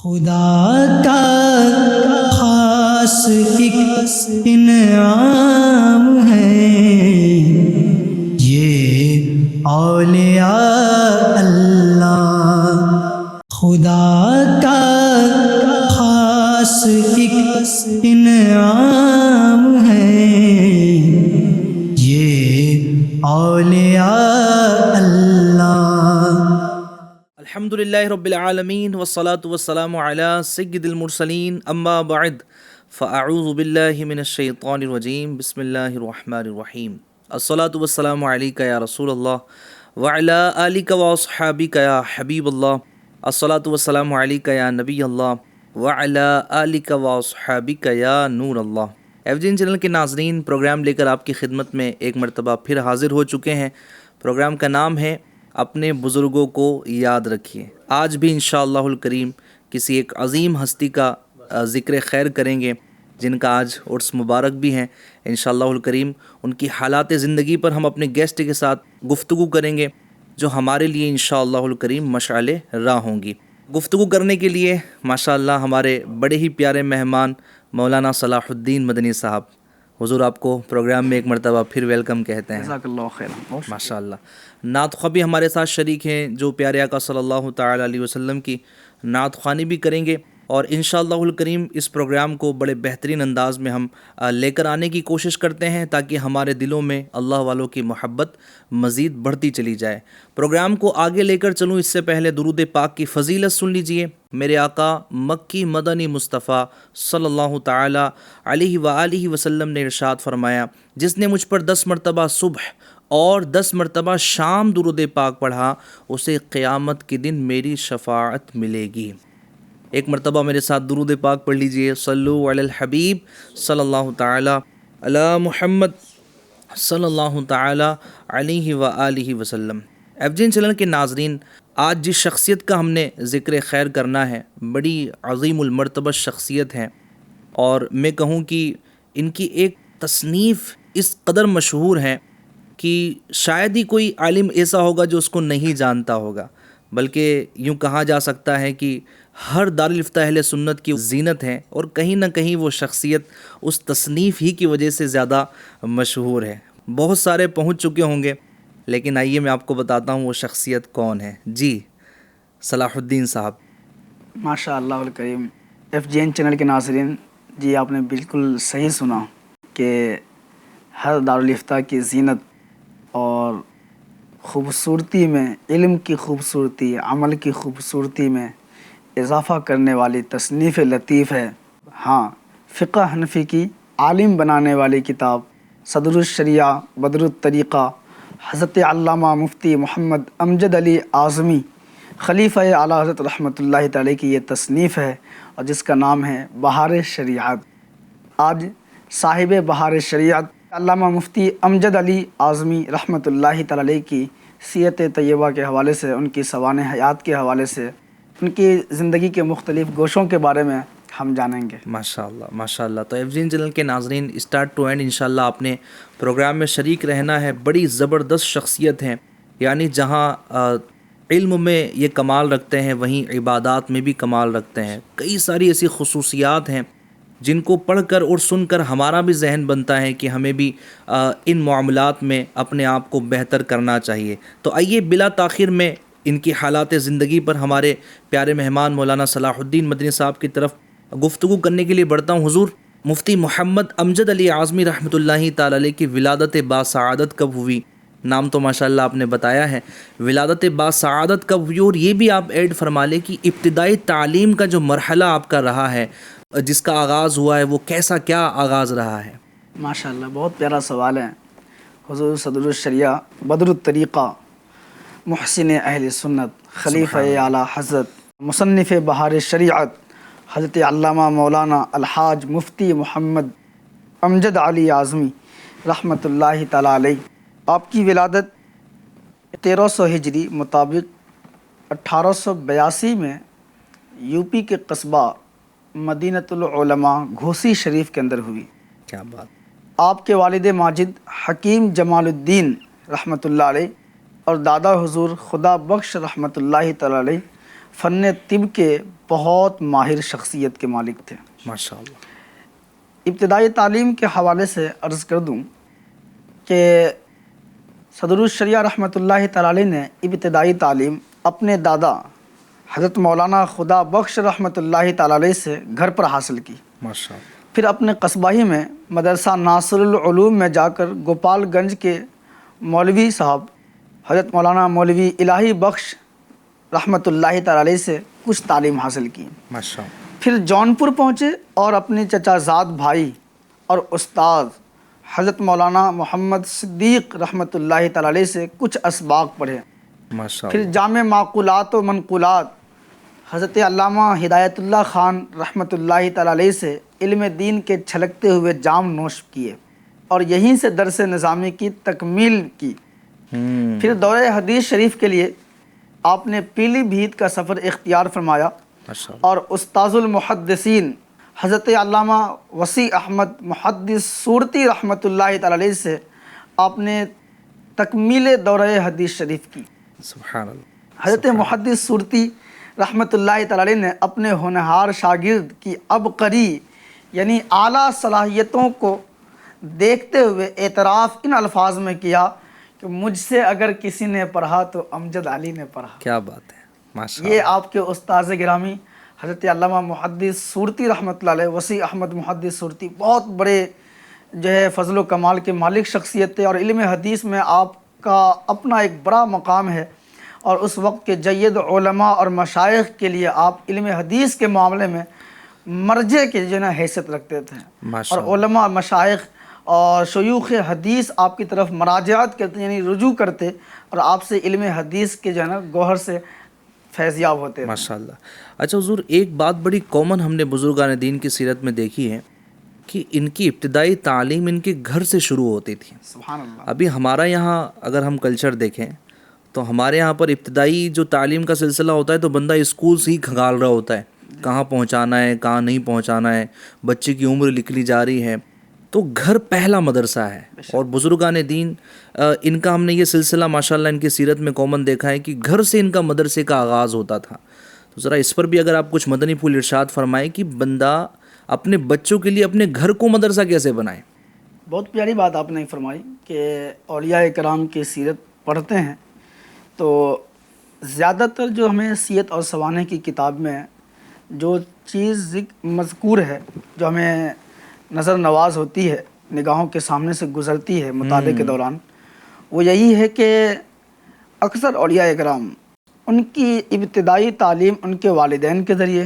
خدا کا خاص ایک انعام ہے یہ اولیاء اللہ. خدا کا خاص ایک انعام ہے یہ اولیاء اللہ. الحمدللہ رب العالمین والصلاة والسلام علی سید المرسلین اما بعد فاعوذ باللہ من الشیطان الرجیم بسم اللہ الرحمن الرحیم. الصلاة والسلام علیک یا رسول اللہ وعلی آلک واصحابک یا حبیب اللہ. الصلاة والسلام علیک یا نبی اللہ وعلی آلک واصحابک یا نور اللہ. ایف جی این چینل کے ناظرین، پروگرام لے کر آپ کی خدمت میں ایک مرتبہ پھر حاضر ہو چکے ہیں. پروگرام کا نام ہے اپنے بزرگوں کو یاد رکھیے. آج بھی انشاءاللہ الکریم کسی ایک عظیم ہستی کا ذکر خیر کریں گے جن کا آج عرس مبارک بھی ہیں. انشاءاللہ الکریم ان کی حالات زندگی پر ہم اپنے گیسٹ کے ساتھ گفتگو کریں گے جو ہمارے لیے انشاءاللہ الکریم مشعل راہ ہوں گی. گفتگو کرنے کے لیے ماشاءاللہ ہمارے بڑے ہی پیارے مہمان مولانا صلاح الدین مدنی صاحب. حضور آپ کو پروگرام میں ایک مرتبہ پھر ویلکم کہتے ہیں. جزاک اللہ خیر. ماشاءاللہ. نعت خواہ بھی ہمارے ساتھ شریک ہیں جو پیارے آقا صلی اللہ تعالی علیہ وسلم کی نعت خوانی بھی کریں گے، اور انشاءاللہ الکریم اس پروگرام کو بڑے بہترین انداز میں ہم لے کر آنے کی کوشش کرتے ہیں تاکہ ہمارے دلوں میں اللہ والوں کی محبت مزید بڑھتی چلی جائے. پروگرام کو آگے لے کر چلوں اس سے پہلے درود پاک کی فضیلت سن لیجئے. میرے آقا مکی مدنی مصطفیٰ صلی اللہ تعالی علیہ وآلہ وسلم نے ارشاد فرمایا، جس نے مجھ پر 10 مرتبہ صبح اور 10 مرتبہ شام درود پاک پڑھا اسے قیامت کے دن میری شفاعت ملے گی. ایک مرتبہ میرے ساتھ درود پاک پڑھ لیجئے. صلو علی الحبیب صلی اللہ تعالی علی محمد صلی اللہ تعالی علیہ وآلہ وسلم. ایف جی این چینل کے ناظرین، آج جس شخصیت کا ہم نے ذکر خیر کرنا ہے بڑی عظیم المرتبہ شخصیت ہے، اور میں کہوں کہ ان کی ایک تصنیف اس قدر مشہور ہے کہ شاید ہی کوئی عالم ایسا ہوگا جو اس کو نہیں جانتا ہوگا، بلکہ یوں کہا جا سکتا ہے کہ ہر دارالفتہ اہل سنت کی زینت ہے، اور کہیں نہ کہیں وہ شخصیت اس تصنیف ہی کی وجہ سے زیادہ مشہور ہے. بہت سارے پہنچ چکے ہوں گے، لیکن آئیے میں آپ کو بتاتا ہوں وہ شخصیت کون ہے. جی صلاح الدین صاحب. ماشاء اللہ الکریم. ایف جی این چینل کے ناظرین، جی آپ نے بالکل صحیح سنا کہ ہر دارالفتہ کی زینت اور خوبصورتی میں، علم کی خوبصورتی، عمل کی خوبصورتی میں اضافہ کرنے والی تصنیف لطیف ہے. ہاں، فقہ حنفی کی عالم بنانے والی کتاب صدر الشریعہ بدر الطریقہ حضرت علامہ مفتی محمد امجد علی اعظمی خلیفہ اعلیٰ حضرت رحمۃ اللہ تعالی کی یہ تصنیف ہے، اور جس کا نام ہے بہار شریعت. آج صاحب بہار شریعت علامہ مفتی امجد علی اعظمی رحمۃ اللہ تعالی کی سیرت طیبہ کے حوالے سے، ان کی سوانح حیات کے حوالے سے، ان کی زندگی کے مختلف گوشوں کے بارے میں ہم جانیں گے. ماشاءاللہ ماشاءاللہ. تو ایف جی این چینل کے ناظرین، اسٹارٹ ٹو اینڈ انشاءاللہ آپ نے پروگرام میں شریک رہنا ہے. بڑی زبردست شخصیت ہیں، یعنی جہاں علم میں یہ کمال رکھتے ہیں وہیں عبادات میں بھی کمال رکھتے ہیں. کئی ساری ایسی خصوصیات ہیں جن کو پڑھ کر اور سن کر ہمارا بھی ذہن بنتا ہے کہ ہمیں بھی ان معاملات میں اپنے آپ کو بہتر کرنا چاہیے. تو آئیے بلا تاخیر میں ان کی حالات زندگی پر ہمارے پیارے مہمان مولانا صلاح الدین مدنی صاحب کی طرف گفتگو کرنے کے لیے بڑھتا ہوں. حضور مفتی محمد امجد علی اعظمی رحمۃ اللہ تعالی علیہ کی ولادت باسعادت کب ہوئی؟ نام تو ماشاءاللہ آپ نے بتایا ہے، ولادت باسعادت کب ہوئی، اور یہ بھی آپ ایڈ فرما لیں کہ ابتدائی تعلیم کا جو مرحلہ آپ کا رہا ہے، جس کا آغاز ہوا ہے، وہ کیسا کیا آغاز رہا ہے؟ ماشاءاللہ، بہت پیارا سوال ہے. حضور صدر الشریعہ بدر الطریقہ محسن اہل سنت خلیفہ اعلیٰ حضرت مصنف بہار شریعت حضرت علامہ مولانا الحاج مفتی محمد امجد علی اعظمی رحمۃ اللہ تعالی علیہ، آپ کی ولادت 1300 ہجری مطابق 1882 میں یو پی کے قصبہ مدینۃ العلماء گھوسی شریف کے اندر ہوئی. کیا بات. آپ کے والد ماجد حکیم جمال الدین رحمۃ اللہ علیہ اور دادا حضور خدا بخش رحمۃ اللہ تعالی علیہ فن طب کے بہت ماہر شخصیت کے مالک تھے۔ ماشاء اللہ۔ ابتدائی تعلیم کے حوالے سے عرض کر دوں کہ صدر الشریعہ رحمۃ اللہ تعالی علیہ نے ابتدائی تعلیم اپنے دادا حضرت مولانا خدا بخش رحمۃ اللہ تعالی علیہ سے گھر پر حاصل کی۔ ماشاء اللہ۔ پھر اپنے قصبہ ہی میں مدرسہ ناصر العلوم میں جا کر گوپال گنج کے مولوی صاحب حضرت مولانا مولوی الہی بخش رحمۃ اللہ تعالی علیہ سے کچھ تعلیم حاصل کی۔ ماشاء اللہ۔ پھر جونپور پہنچے اور اپنے چچا زاد بھائی اور استاد حضرت مولانا محمد صدیق رحمۃ اللہ تعالی علیہ سے کچھ اسباق پڑھے۔ ماشاء پھر اللہ۔ جامع معقولات و منقولات حضرت علامہ ہدایت اللہ خان رحمۃ اللہ تعالی علیہ سے علم دین کے چھلکتے ہوئے جام نوش کیے اور یہیں سے درس نظامی کی تکمیل کی۔ پھر دورہ حدیث شریف کے لیے آپ نے پیلی بھیت کا سفر اختیار فرمایا ماشاء اللہ۔ اور استاذ المحدثین حضرت علامہ وسیع احمد محدث صورتی رحمۃ اللہ تعالی علیہ سے آپ نے تکمیل دورہ حدیث شریف کی۔ سبحان اللہ۔ حضرت محدث صورتی رحمۃ اللہ تعالی علیہ نے اپنے ہونہار شاگرد کی عبقری یعنی اعلیٰ صلاحیتوں کو دیکھتے ہوئے اعتراف ان الفاظ میں کیا کہ مجھ سے اگر کسی نے پڑھا تو امجد علی نے پڑھا۔ کیا بات ہے، ماشاء یہ آپ کے استاذ گرامی حضرت علامہ محدث صورتی رحمۃ اللہ علیہ وسیع احمد محدث صورتی بہت بڑے جو ہے فضل و کمال کے مالک شخصیت تھے، اور علم حدیث میں آپ کا اپنا ایک بڑا مقام ہے، اور اس وقت کے جید علماء اور مشائخ کے لیے آپ علم حدیث کے معاملے میں مرجع کے جو ہے نا حیثیت رکھتے تھے، ماشاء اور علماء مشائخ اور شیوخ حدیث آپ کی طرف مراجعات کرتے یعنی رجوع کرتے اور آپ سے علم حدیث کے جو ہے نا گوہر سے فیضیاب ہوتے تھے۔ ماشاء اللہ۔ اچھا حضور، ایک بات بڑی کامن ہم نے بزرگان دین کی سیرت میں دیکھی ہے کہ ان کی ابتدائی تعلیم ان کے گھر سے شروع ہوتی تھی۔ سبحان اللہ۔ ابھی ہمارا یہاں اگر ہم کلچر دیکھیں تو ہمارے یہاں پر ابتدائی جو تعلیم کا سلسلہ ہوتا ہے تو بندہ اسکول سے ہی کھنگال رہا ہوتا ہے، کہاں پہنچانا ہے کہاں نہیں پہنچانا ہے، بچے کی عمر لکھ لی جا رہی ہے، تو گھر پہلا مدرسہ ہے۔ اور بزرگان دین ان کا ہم نے یہ سلسلہ ماشاءاللہ ان کی سیرت میں کامن دیکھا ہے کہ گھر سے ان کا مدرسے کا آغاز ہوتا تھا۔ تو ذرا اس پر بھی اگر آپ کچھ مدنی پھول ارشاد فرمائیں کہ بندہ اپنے بچوں کے لیے اپنے گھر کو مدرسہ کیسے بنائے۔ بہت پیاری بات آپ نے فرمائی کہ اولیاء کرام کی سیرت پڑھتے ہیں تو زیادہ تر جو ہمیں سیرت اور سوانح کی کتاب میں جو چیز مذکور ہے، جو ہمیں نظر نواز ہوتی ہے، نگاہوں کے سامنے سے گزرتی ہے مطالعے کے دوران، وہ یہی ہے کہ اکثر اولیاء کرام ان کی ابتدائی تعلیم ان کے والدین کے ذریعے۔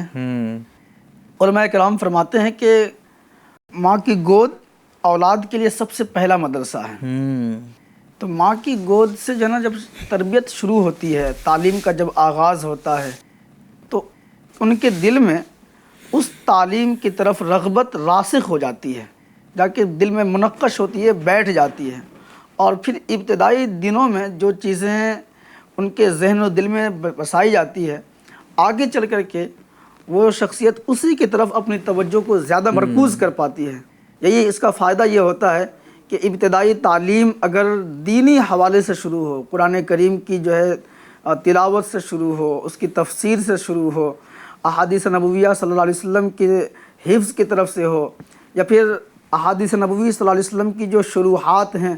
علماء کرام فرماتے ہیں کہ ماں کی گود اولاد کے لیے سب سے پہلا مدرسہ ہے۔ تو ماں کی گود سے جو ہے نا جب تربیت شروع ہوتی ہے، تعلیم کا جب آغاز ہوتا ہے، تو ان کے دل میں اس تعلیم کی طرف رغبت راسخ ہو جاتی ہے، جا کے دل میں منقش ہوتی ہے، بیٹھ جاتی ہے، اور پھر ابتدائی دنوں میں جو چیزیں ان کے ذہن و دل میں بسائی جاتی ہے، آگے چل کر کے وہ شخصیت اسی کی طرف اپنی توجہ کو زیادہ مرکوز کر پاتی ہے۔ یہی اس کا فائدہ یہ ہوتا ہے کہ ابتدائی تعلیم اگر دینی حوالے سے شروع ہو، قرآن کریم کی جو ہے تلاوت سے شروع ہو، اس کی تفسیر سے شروع ہو، احادیث نبویہ صلی اللہ علیہ وسلم کے حفظ کی طرف سے ہو، یا پھر احادیث نبوی صلی اللہ علیہ وسلم کی جو شروحات ہیں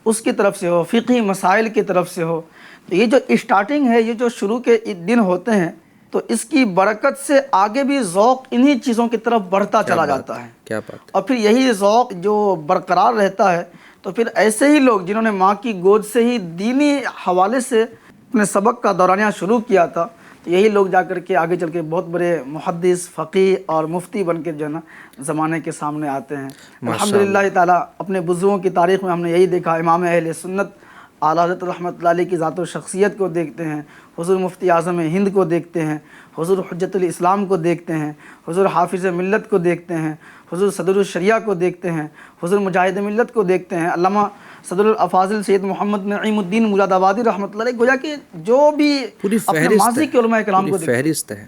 اس کی طرف سے ہو، فقہی مسائل کی طرف سے ہو، تو یہ جو اسٹارٹنگ ہے، یہ جو شروع کے دن ہوتے ہیں، تو اس کی برکت سے آگے بھی ذوق انہی چیزوں کی طرف بڑھتا چلا جاتا ہے۔ کیا بات۔ اور پھر یہی ذوق جو برقرار رہتا ہے، تو پھر ایسے ہی لوگ جنہوں نے ماں کی گود سے ہی دینی حوالے سے اپنے سبق کا دورانیہ شروع کیا تھا، تو یہی لوگ جا کر کے آگے چل کے بہت بڑے محدث، فقیہ اور مفتی بن کے جو ہے نا زمانے کے سامنے آتے ہیں۔ الحمدللہ تعالیٰ اپنے بزرگوں کی تاریخ میں ہم نے یہی دیکھا، امام اہل سنت اعلیٰ حضرت رحمۃ اللہ علیہ کی ذات و شخصیت کو دیکھتے ہیں، حضور مفتی اعظم ہند کو دیکھتے ہیں، حضور حجت الاسلام کو دیکھتے ہیں، حضور حافظ ملت کو دیکھتے ہیں، حضور صدر الشریعہ کو دیکھتے ہیں، حضور مجاہد ملت کو دیکھتے ہیں، علامہ صدر الافاضل سید محمد نعیم الدین مراد آبادی رحمۃ اللہ علیہ، گویا کہ جو بھی اپنے ماضی کے علماء کرام کو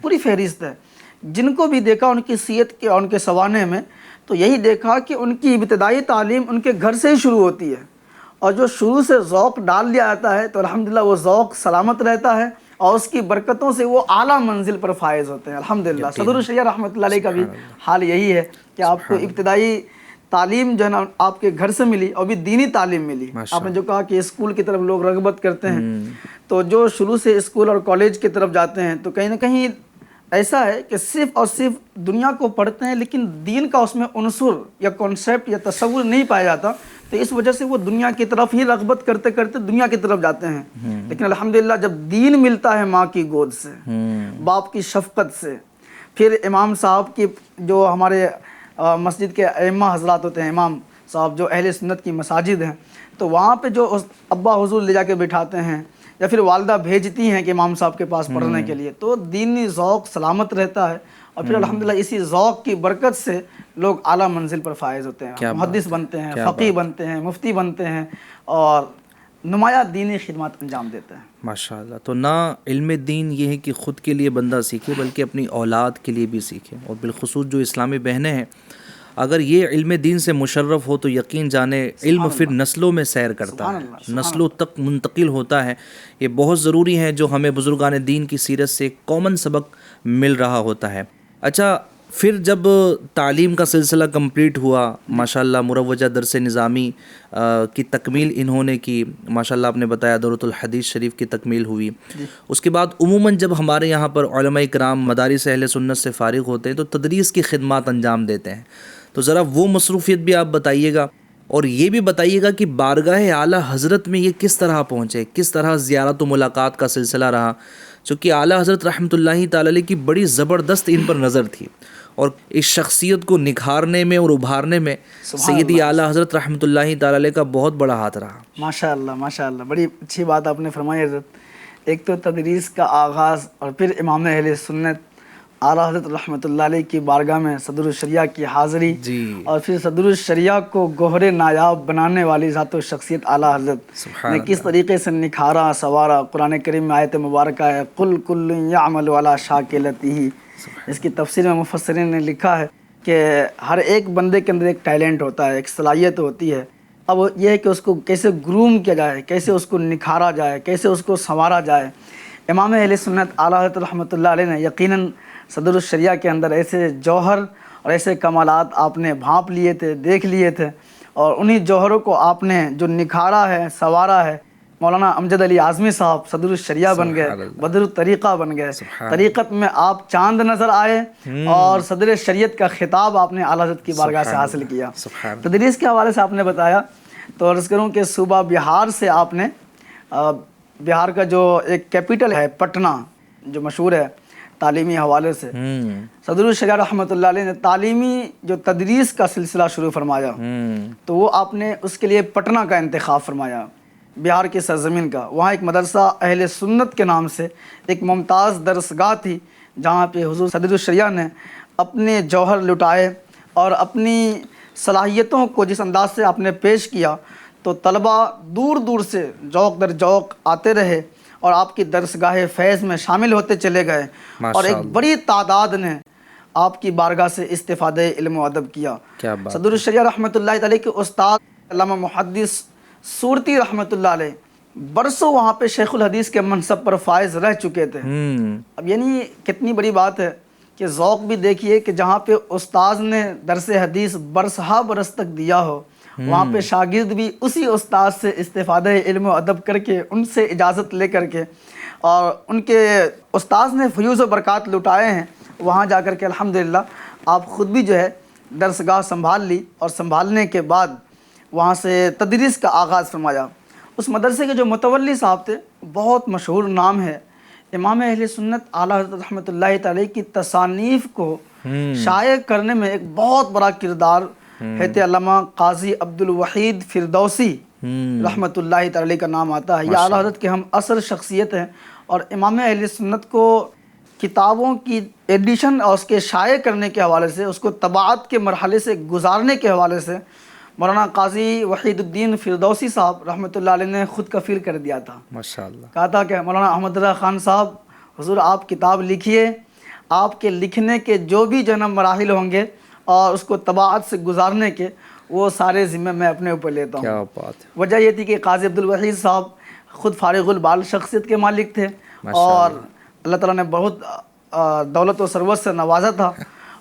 پوری فہرست ہے، جن کو بھی دیکھا ان کی سیرت کے اور ان کے سوانح میں، تو یہی دیکھا کہ ان کی ابتدائی تعلیم ان کے گھر سے ہی شروع ہوتی ہے، اور جو شروع سے ذوق ڈال دیا جاتا ہے تو الحمدللہ وہ ذوق سلامت رہتا ہے اور اس کی برکتوں سے وہ اعلیٰ منزل پر فائز ہوتے ہیں الحمدللہ. صدر الشریعہ رحمۃ اللہ علیہ کا بھی حال یہی ہے کہ آپ کو ابتدائی تعلیم جو ہے نا آپ کے گھر سے ملی اور بھی دینی تعلیم ملی. آپ نے جو کہا کہ اسکول کی طرف لوگ رغبت کرتے ہیں، تو جو شروع سے اسکول اور کالج کی طرف جاتے ہیں تو کہیں نہ کہیں ایسا ہے کہ صرف اور صرف دنیا کو پڑھتے ہیں لیکن دین کا اس میں عنصر یا کانسیپٹ یا تصور نہیں پایا جاتا، تو اس وجہ سے وہ دنیا کی طرف ہی رغبت کرتے کرتے دنیا کی طرف جاتے ہیں. لیکن الحمدللہ جب دین ملتا ہے ماں کی گود سے، باپ کی شفقت سے، پھر امام صاحب کی جو ہمارے مسجد کے ائمہ حضرات ہوتے ہیں، امام صاحب جو اہل سنت کی مساجد ہیں، تو وہاں پہ جو ابا حضور لے جا کے بٹھاتے ہیں یا پھر والدہ بھیجتی ہیں کہ امام صاحب کے پاس پڑھنے کے لیے، تو دینی ذوق سلامت رہتا ہے. اور پھر الحمدللہ اسی ذوق کی برکت سے لوگ اعلیٰ منزل پر فائز ہوتے ہیں، محدث بنتے ہیں، فقیہ بنتے ہیں، مفتی بنتے ہیں اور نمایاں دینی خدمات انجام دیتے ہیں. ماشاءاللہ. تو نہ علم دین یہ ہے کہ خود کے لیے بندہ سیکھے بلکہ اپنی اولاد کے لیے بھی سیکھے، اور بالخصوص جو اسلامی بہنیں ہیں اگر یہ علم دین سے مشرف ہو تو یقین جانے علم پھر نسلوں میں سیر کرتا ہے، نسلوں تک منتقل ہوتا ہے. یہ بہت ضروری ہے جو ہمیں بزرگان دین کی سیرت سے کامن سبق مل رہا ہوتا ہے. اچھا، پھر جب تعلیم کا سلسلہ کمپلیٹ ہوا، ماشاءاللہ مروجہ درس نظامی کی تکمیل انہوں نے کی، ماشاءاللہ آپ نے بتایا دورۃ الحدیث شریف کی تکمیل ہوئی. اس کے بعد عموماً جب ہمارے یہاں پر علماء کرام مدارس اہل سنت سے فارغ ہوتے ہیں تو تدریس کی خدمات انجام دیتے ہیں. تو ذرا وہ مصروفیت بھی آپ بتائیے گا، اور یہ بھی بتائیے گا کہ بارگاہ اعلیٰ حضرت میں یہ کس طرح پہنچے، کس طرح زیارت و ملاقات کا سلسلہ رہا، چونکہ اعلیٰ حضرت رحمۃ اللہ تعالی علیہ کی بڑی زبردست ان پر نظر تھی، اور اس شخصیت کو نکھارنے میں اور ابھارنے میں سیدی اعلیٰ حضرت رحمۃ اللہ تعالی علیہ کا بہت بڑا ہاتھ رہا. ماشاءاللہ ماشاءاللہ، بڑی اچھی بات آپ نے فرمائی حضرت. ایک تو تدریس کا آغاز، اور پھر امام اہل سنت اعلیٰ حضرت رحمۃ اللہ علیہ کی بارگاہ میں صدر الشریعہ کی حاضری، اور پھر صدر الشریعہ کو گوہر نایاب بنانے والی ذات و شخصیت اعلیٰ حضرت نے کس طریقے سے نکھارا سوارا. قرآن کریم میں آیت مبارکہ ہے قل کل یعمل علی شاکلتہ. اس کی تفسیر میں مفسرین نے لکھا ہے کہ ہر ایک بندے کے اندر ایک ٹیلنٹ ہوتا ہے، ایک صلاحیت ہوتی ہے. اب یہ ہے کہ اس کو کیسے گروم کیا جائے، کیسے اس کو نکھارا جائے، کیسے اس کو سنوارا جائے. امام اہل سنت اعلیٰ حضرت رحمۃ اللہ علیہ نے یقیناً صدر الشریعہ کے اندر ایسے جوہر اور ایسے کمالات آپ نے بھانپ لیے تھے، دیکھ لیے تھے، اور انہی جوہروں کو آپ نے جو نکھارا ہے، سنوارا ہے. مولانا امجد علی اعظمی صاحب صدر الشریعہ بن گئے، بدر الطریقہ بن گئے. طریقت میں آپ چاند نظر آئے، اور صدر شریعت کا خطاب آپ نے اعلیٰ حضرت کی بارگاہ سے حاصل کیا. تدریس کے حوالے سے آپ نے بتایا تو عرض کروں کہ صوبہ بہار سے آپ نے، بہار کا جو ایک کیپٹل ہے پٹنہ جو مشہور ہے تعلیمی حوالے سے، صدر الشریعہ رحمۃ اللہ علیہ نے تعلیمی جو تدریس کا سلسلہ شروع فرمایا تو وہ آپ نے اس کے لیے پٹنہ کا انتخاب فرمایا، بہار کی سرزمین کا. وہاں ایک مدرسہ اہل سنت کے نام سے ایک ممتاز درسگاہ تھی، جہاں پہ حضور صدر الشریعہ نے اپنے جوہر لٹائے اور اپنی صلاحیتوں کو جس انداز سے آپ نے پیش کیا تو طلباء دور دور سے ذوق در ذوق آتے رہے اور آپ کی درسگاہ فیض میں شامل ہوتے چلے گئے، اور ایک بڑی تعداد نے آپ کی بارگاہ سے استفادہ علم و ادب کیا. صدر الشریعہ رحمۃ اللہ تعالی کے استاد علامہ محدث صورتی رحمۃ اللہ علیہ برسوں وہاں پہ شیخ الحدیث کے منصب پر فائز رہ چکے تھے. اب یعنی کتنی بڑی بات ہے کہ ذوق بھی دیکھیے کہ جہاں پہ استاذ نے درس حدیث برسہ برس تک دیا ہو، وہاں پہ شاگرد بھی اسی استاذ سے استفادہ علم و ادب کر کے، ان سے اجازت لے کر کے، اور ان کے استاذ نے فیوز و برکات لٹائے ہیں. وہاں جا کر کے الحمدللہ آپ خود بھی جو ہے درسگاہ سنبھال لی، اور سنبھالنے کے بعد وہاں سے تدریس کا آغاز فرمایا. اس مدرسے کے جو متولی صاحب تھے بہت مشہور نام ہے، امام اہل سنت اعلیٰ حضرت رحمۃ اللہ تعالی کی تصانیف کو شائع کرنے میں ایک بہت بڑا کردار حضرت علامہ قاضی عبد الوحید فردوسی رحمۃ اللہ تعالی کا نام آتا ہے. یہ اعلیٰ حضرت کے ہم اثر شخصیت ہیں، اور امام اہل سنت کو کتابوں کی ایڈیشن اور اس کے شائع کرنے کے حوالے سے، اس کو طباعت کے مرحلے سے گزارنے کے حوالے سے مولانا قاضی وحید الدین فردوسی صاحب رحمۃ اللہ علیہ نے خود کفیل کر دیا تھا. ماشاءاللہ. کہا تھا کہ مولانا احمد رضا خان صاحب، حضور آپ کتاب لکھیے، آپ کے لکھنے کے جو بھی جنم مراحل ہوں گے اور اس کو طباعت سے گزارنے کے، وہ سارے ذمہ میں اپنے اوپر لیتا ہوں. کیا بات ہے. وجہ یہ تھی کہ قاضی عبد الوحید صاحب خود فارغ البال شخصیت کے مالک تھے، اور اللہ تعالیٰ نے بہت دولت و ثروت سے نوازا تھا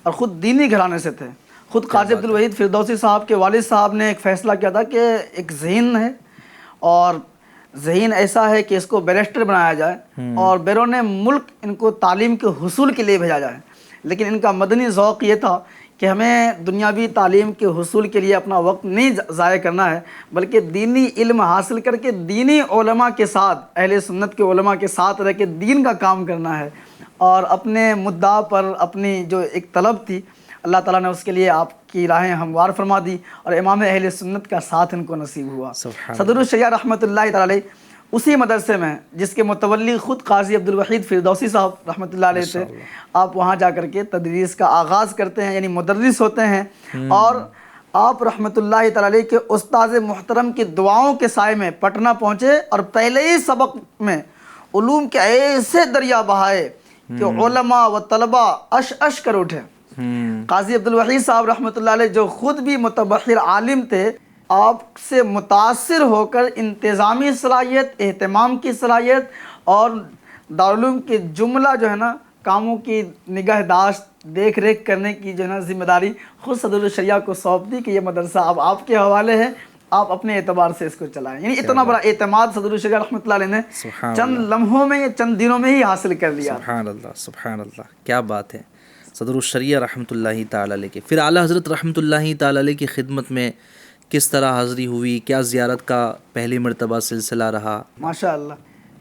اور خود دینی گھرانے سے تھے. خود قاضی عبدالوحید فردوسی صاحب کے والد صاحب نے ایک فیصلہ کیا تھا کہ ایک ذہین ہے اور ذہین ایسا ہے کہ اس کو بیرسٹر بنایا جائے اور بیرون ملک ان کو تعلیم کے حصول کے لیے بھیجا جائے. لیکن ان کا مدنی ذوق یہ تھا کہ ہمیں دنیاوی تعلیم کے حصول کے لیے اپنا وقت نہیں ضائع کرنا ہے بلکہ دینی علم حاصل کر کے دینی علماء کے ساتھ، اہل سنت کے علماء کے ساتھ رہ کے دین کا کام کرنا ہے. اور اپنے مدعا پر اپنی جو ایک طلب تھی، اللہ تعالیٰ نے اس کے لیے آپ کی راہیں ہموار فرما دی اور امام اہل سنت کا ساتھ ان کو نصیب ہوا. صدر الشریعہ رحمۃ اللہ تعالی علیہ اسی مدرسے میں جس کے متولی خود قاضی عبدالوحید فردوسی صاحب رحمۃ اللہ علیہ تھے، آپ وہاں جا کر کے تدریس کا آغاز کرتے ہیں، یعنی مدرس ہوتے ہیں. اور آپ رحمۃ اللہ تعالی علیہ کے استاذ محترم کی دعاؤں کے سائے میں پٹنہ پہنچے اور پہلے ہی سبق میں علوم کے ایسے دریا بہائے کہ علماء و طلباء اش کر اٹھے. قاضی عبدالوحید صاحب رحمۃ اللہ علیہ جو خود بھی متبحر عالم تھے، آپ سے متاثر ہو کر انتظامی صلاحیت، اہتمام کی صلاحیت اور دارالعلوم کی جملہ جو ہے نا کاموں کی نگہداشت، دیکھ ریکھ کرنے کی جو ہے نا ذمہ داری خود صدر الشریعہ کو سونپ دی کہ یہ مدرسہ اب آپ کے حوالے ہے، آپ اپنے اعتبار سے اس کو چلائیں. یعنی اتنا بڑا اعتماد صدر الشریعہ رحمۃ اللہ علیہ نے چند لمحوں میں، چند دنوں میں ہی حاصل کر لیا. سبحان اللہ، سبحان اللہ، کیا بات ہے. صدر الشریعہ رحمۃ اللہ تعالی علیہ کے پھر اعلیٰ حضرت رحمۃ اللہ تعالی علیہ کی خدمت میں کس طرح حاضری ہوئی، کیا زیارت کا پہلی مرتبہ سلسلہ رہا؟ ماشاء اللہ.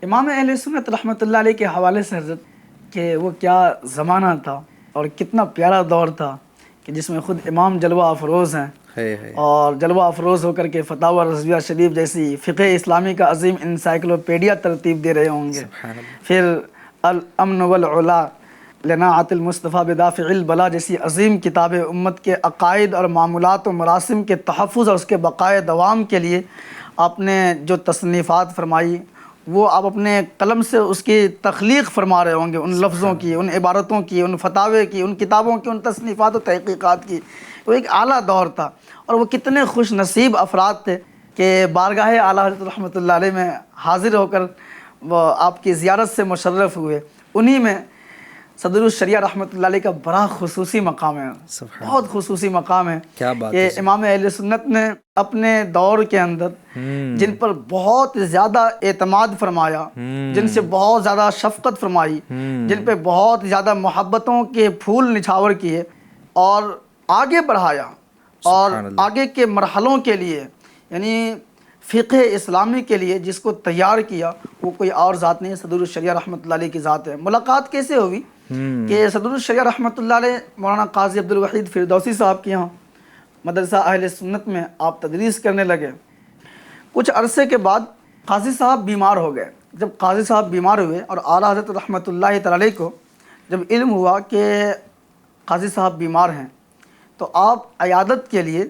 امام اہل سنت رحمۃ اللہ علیہ کے حوالے سے حضرت کہ وہ کیا زمانہ تھا اور کتنا پیارا دور تھا کہ جس میں خود امام جلوہ افروز ہیں اور جلوہ افروز ہو کر کے فتاوی رضویہ شریف جیسی فقہ اسلامی کا عظیم انسائکلوپیڈیا ترتیب دے رہے ہوں گے. پھر الامن والعلا لناعت المصطفیٰ بدافع البلا جیسی عظیم کتاب امت کے عقائد اور معمولات و مراسم کے تحفظ اور اس کے بقائے دوام کے لیے آپ نے جو تصنیفات فرمائی، وہ آپ اپنے قلم سے اس کی تخلیق فرما رہے ہوں گے، ان لفظوں کی، ان عبارتوں کی، ان فتاوے کی، ان کتابوں کی، ان تصنیفات و تحقیقات کی. وہ ایک اعلیٰ دور تھا اور وہ کتنے خوش نصیب افراد تھے کہ بارگاہ اعلیٰ حضرت رحمۃ اللہ علیہ میں حاضر ہو کر وہ آپ کی زیارت سے مشرف ہوئے. انہی میں صدر الشریعہ رحمۃ اللہ علیہ کا بڑا خصوصی مقام ہے، بہت خصوصی مقام ہے کہ امام اہل سنت نے اپنے دور کے اندر جن پر بہت زیادہ اعتماد فرمایا، جن سے بہت زیادہ شفقت فرمائی، جن پہ بہت زیادہ محبتوں کے پھول نچھاور کیے اور آگے بڑھایا اور آگے کے مرحلوں کے لیے، یعنی فقہ اسلامی کے لیے جس کو تیار کیا، وہ کوئی اور ذات نہیں، صدر الشریعہ رحمۃ اللہ علیہ کی ذات ہے. ملاقات کیسے ہوئی کہ صدر الشریعہ رحمۃ اللہ علیہ مولانا قاضی عبدالوحید فردوسی صاحب کے یہاں مدرسہ اہل سنت میں آپ تدریس کرنے لگے. کچھ عرصے کے بعد قاضی صاحب بیمار ہو گئے. جب قاضی صاحب بیمار ہوئے اور اعلیٰ حضرت رحمۃ اللہ تعالی علیہ کو جب علم ہوا کہ قاضی صاحب بیمار ہیں تو آپ عیادت کے لیے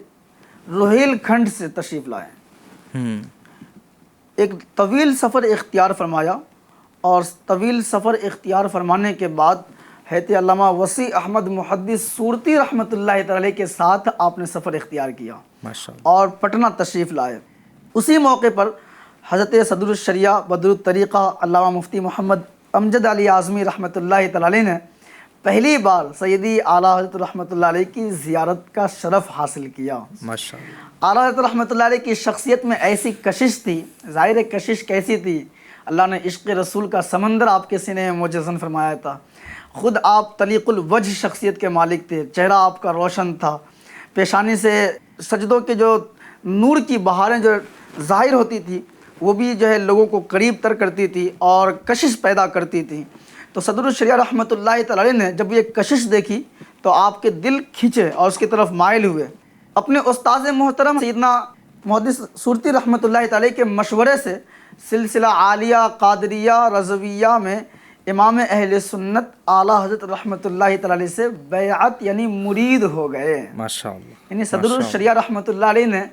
روہیل کھنڈ سے تشریف لائے. ایک طویل سفر اختیار فرمایا اور طویل سفر اختیار فرمانے کے بعد حضرت علامہ وسیع احمد محدث صورتی رحمۃ اللہ تعالی کے ساتھ آپ نے سفر اختیار کیا اور پٹنہ تشریف لائے. اسی موقع پر حضرت صدر الشریعہ بدر الطریقہ علامہ مفتی محمد امجد علی اعظمی رحمۃ اللہ تعالی نے پہلی بار سیدی اعلیٰ حضرت رحمۃ اللہ علیہ کی زیارت کا شرف حاصل کیا. اعلیٰ حضرت رحمۃ اللہ علیہ کی شخصیت میں ایسی کشش تھی، ظاہر کشش کیسی تھی، اللہ نے عشق رسول کا سمندر آپ کے سینے میں مجزن فرمایا تھا. خود آپ طلیق الوجہ شخصیت کے مالک تھے، چہرہ آپ کا روشن تھا، پیشانی سے سجدوں کے جو نور کی بہاریں جو ظاہر ہوتی تھی وہ بھی جو ہے لوگوں کو قریب تر کرتی تھی اور کشش پیدا کرتی تھی. تو صدر الشریعہ رحمۃ اللہ تعالی نے جب یہ کشش دیکھی تو آپ کے دل کھنچے اور اس کی طرف مائل ہوئے. اپنے استاذ محترم سیدنا محدث صورتی رحمۃ اللہ تعالی کے مشورے سے سلسلہ عالیہ قادریہ رضویہ میں امام اہل سنت اعلیٰ حضرت رحمۃ اللہ تعالی سے بیعت یعنی مرید ہو گئے. ماشاءاللہ. یعنی صدر الشریعہ رحمۃ اللہ علیہ نے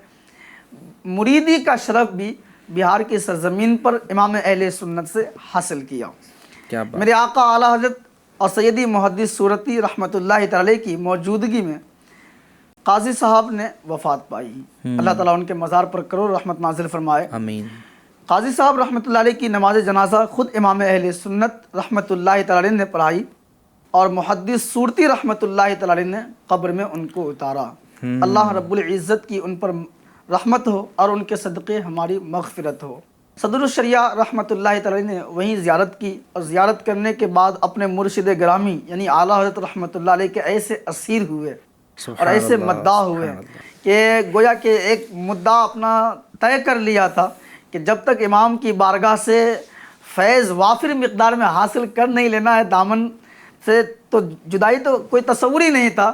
مریدی کا شرف بھی بہار کی سرزمین پر امام اہل سنت سے حاصل کیا. میرے آقا اعلیٰ حضرت اور سیدی محدث صورتی رحمۃ اللہ تعالی کی موجودگی میں قاضی صاحب نے وفات پائی. اللہ تعالیٰ ان کے مزار پر کروڑ رحمت نازل فرمائے. آمین. قاضی صاحب رحمۃ اللہ علیہ کی نماز جنازہ خود امام اہل سنت رحمۃ اللہ تعالی علیہ نے پڑھائی، اور محدث سورتی رحمۃ اللہ تعالی علیہ نے قبر میں ان کو اتارا۔ اللہ رب العزت کی ان پر رحمت ہو اور ان کے صدقے ہماری مغفرت ہو۔ صدر الشریعہ رحمۃ اللہ تعالی نے وہیں زیارت کی، اور زیارت کرنے کے بعد اپنے مرشد گرامی یعنی اعلیٰ حضرت رحمۃ اللہ علیہ کے ایسے اسیر ہوئے اور ایسے مداح ہوئے کہ گویا کہ ایک مدعا اپنا طے کر لیا تھا کہ جب تک امام کی بارگاہ سے فیض وافر مقدار میں حاصل کر نہیں لینا ہے دامن سے، تو جدائی تو کوئی تصور ہی نہیں تھا۔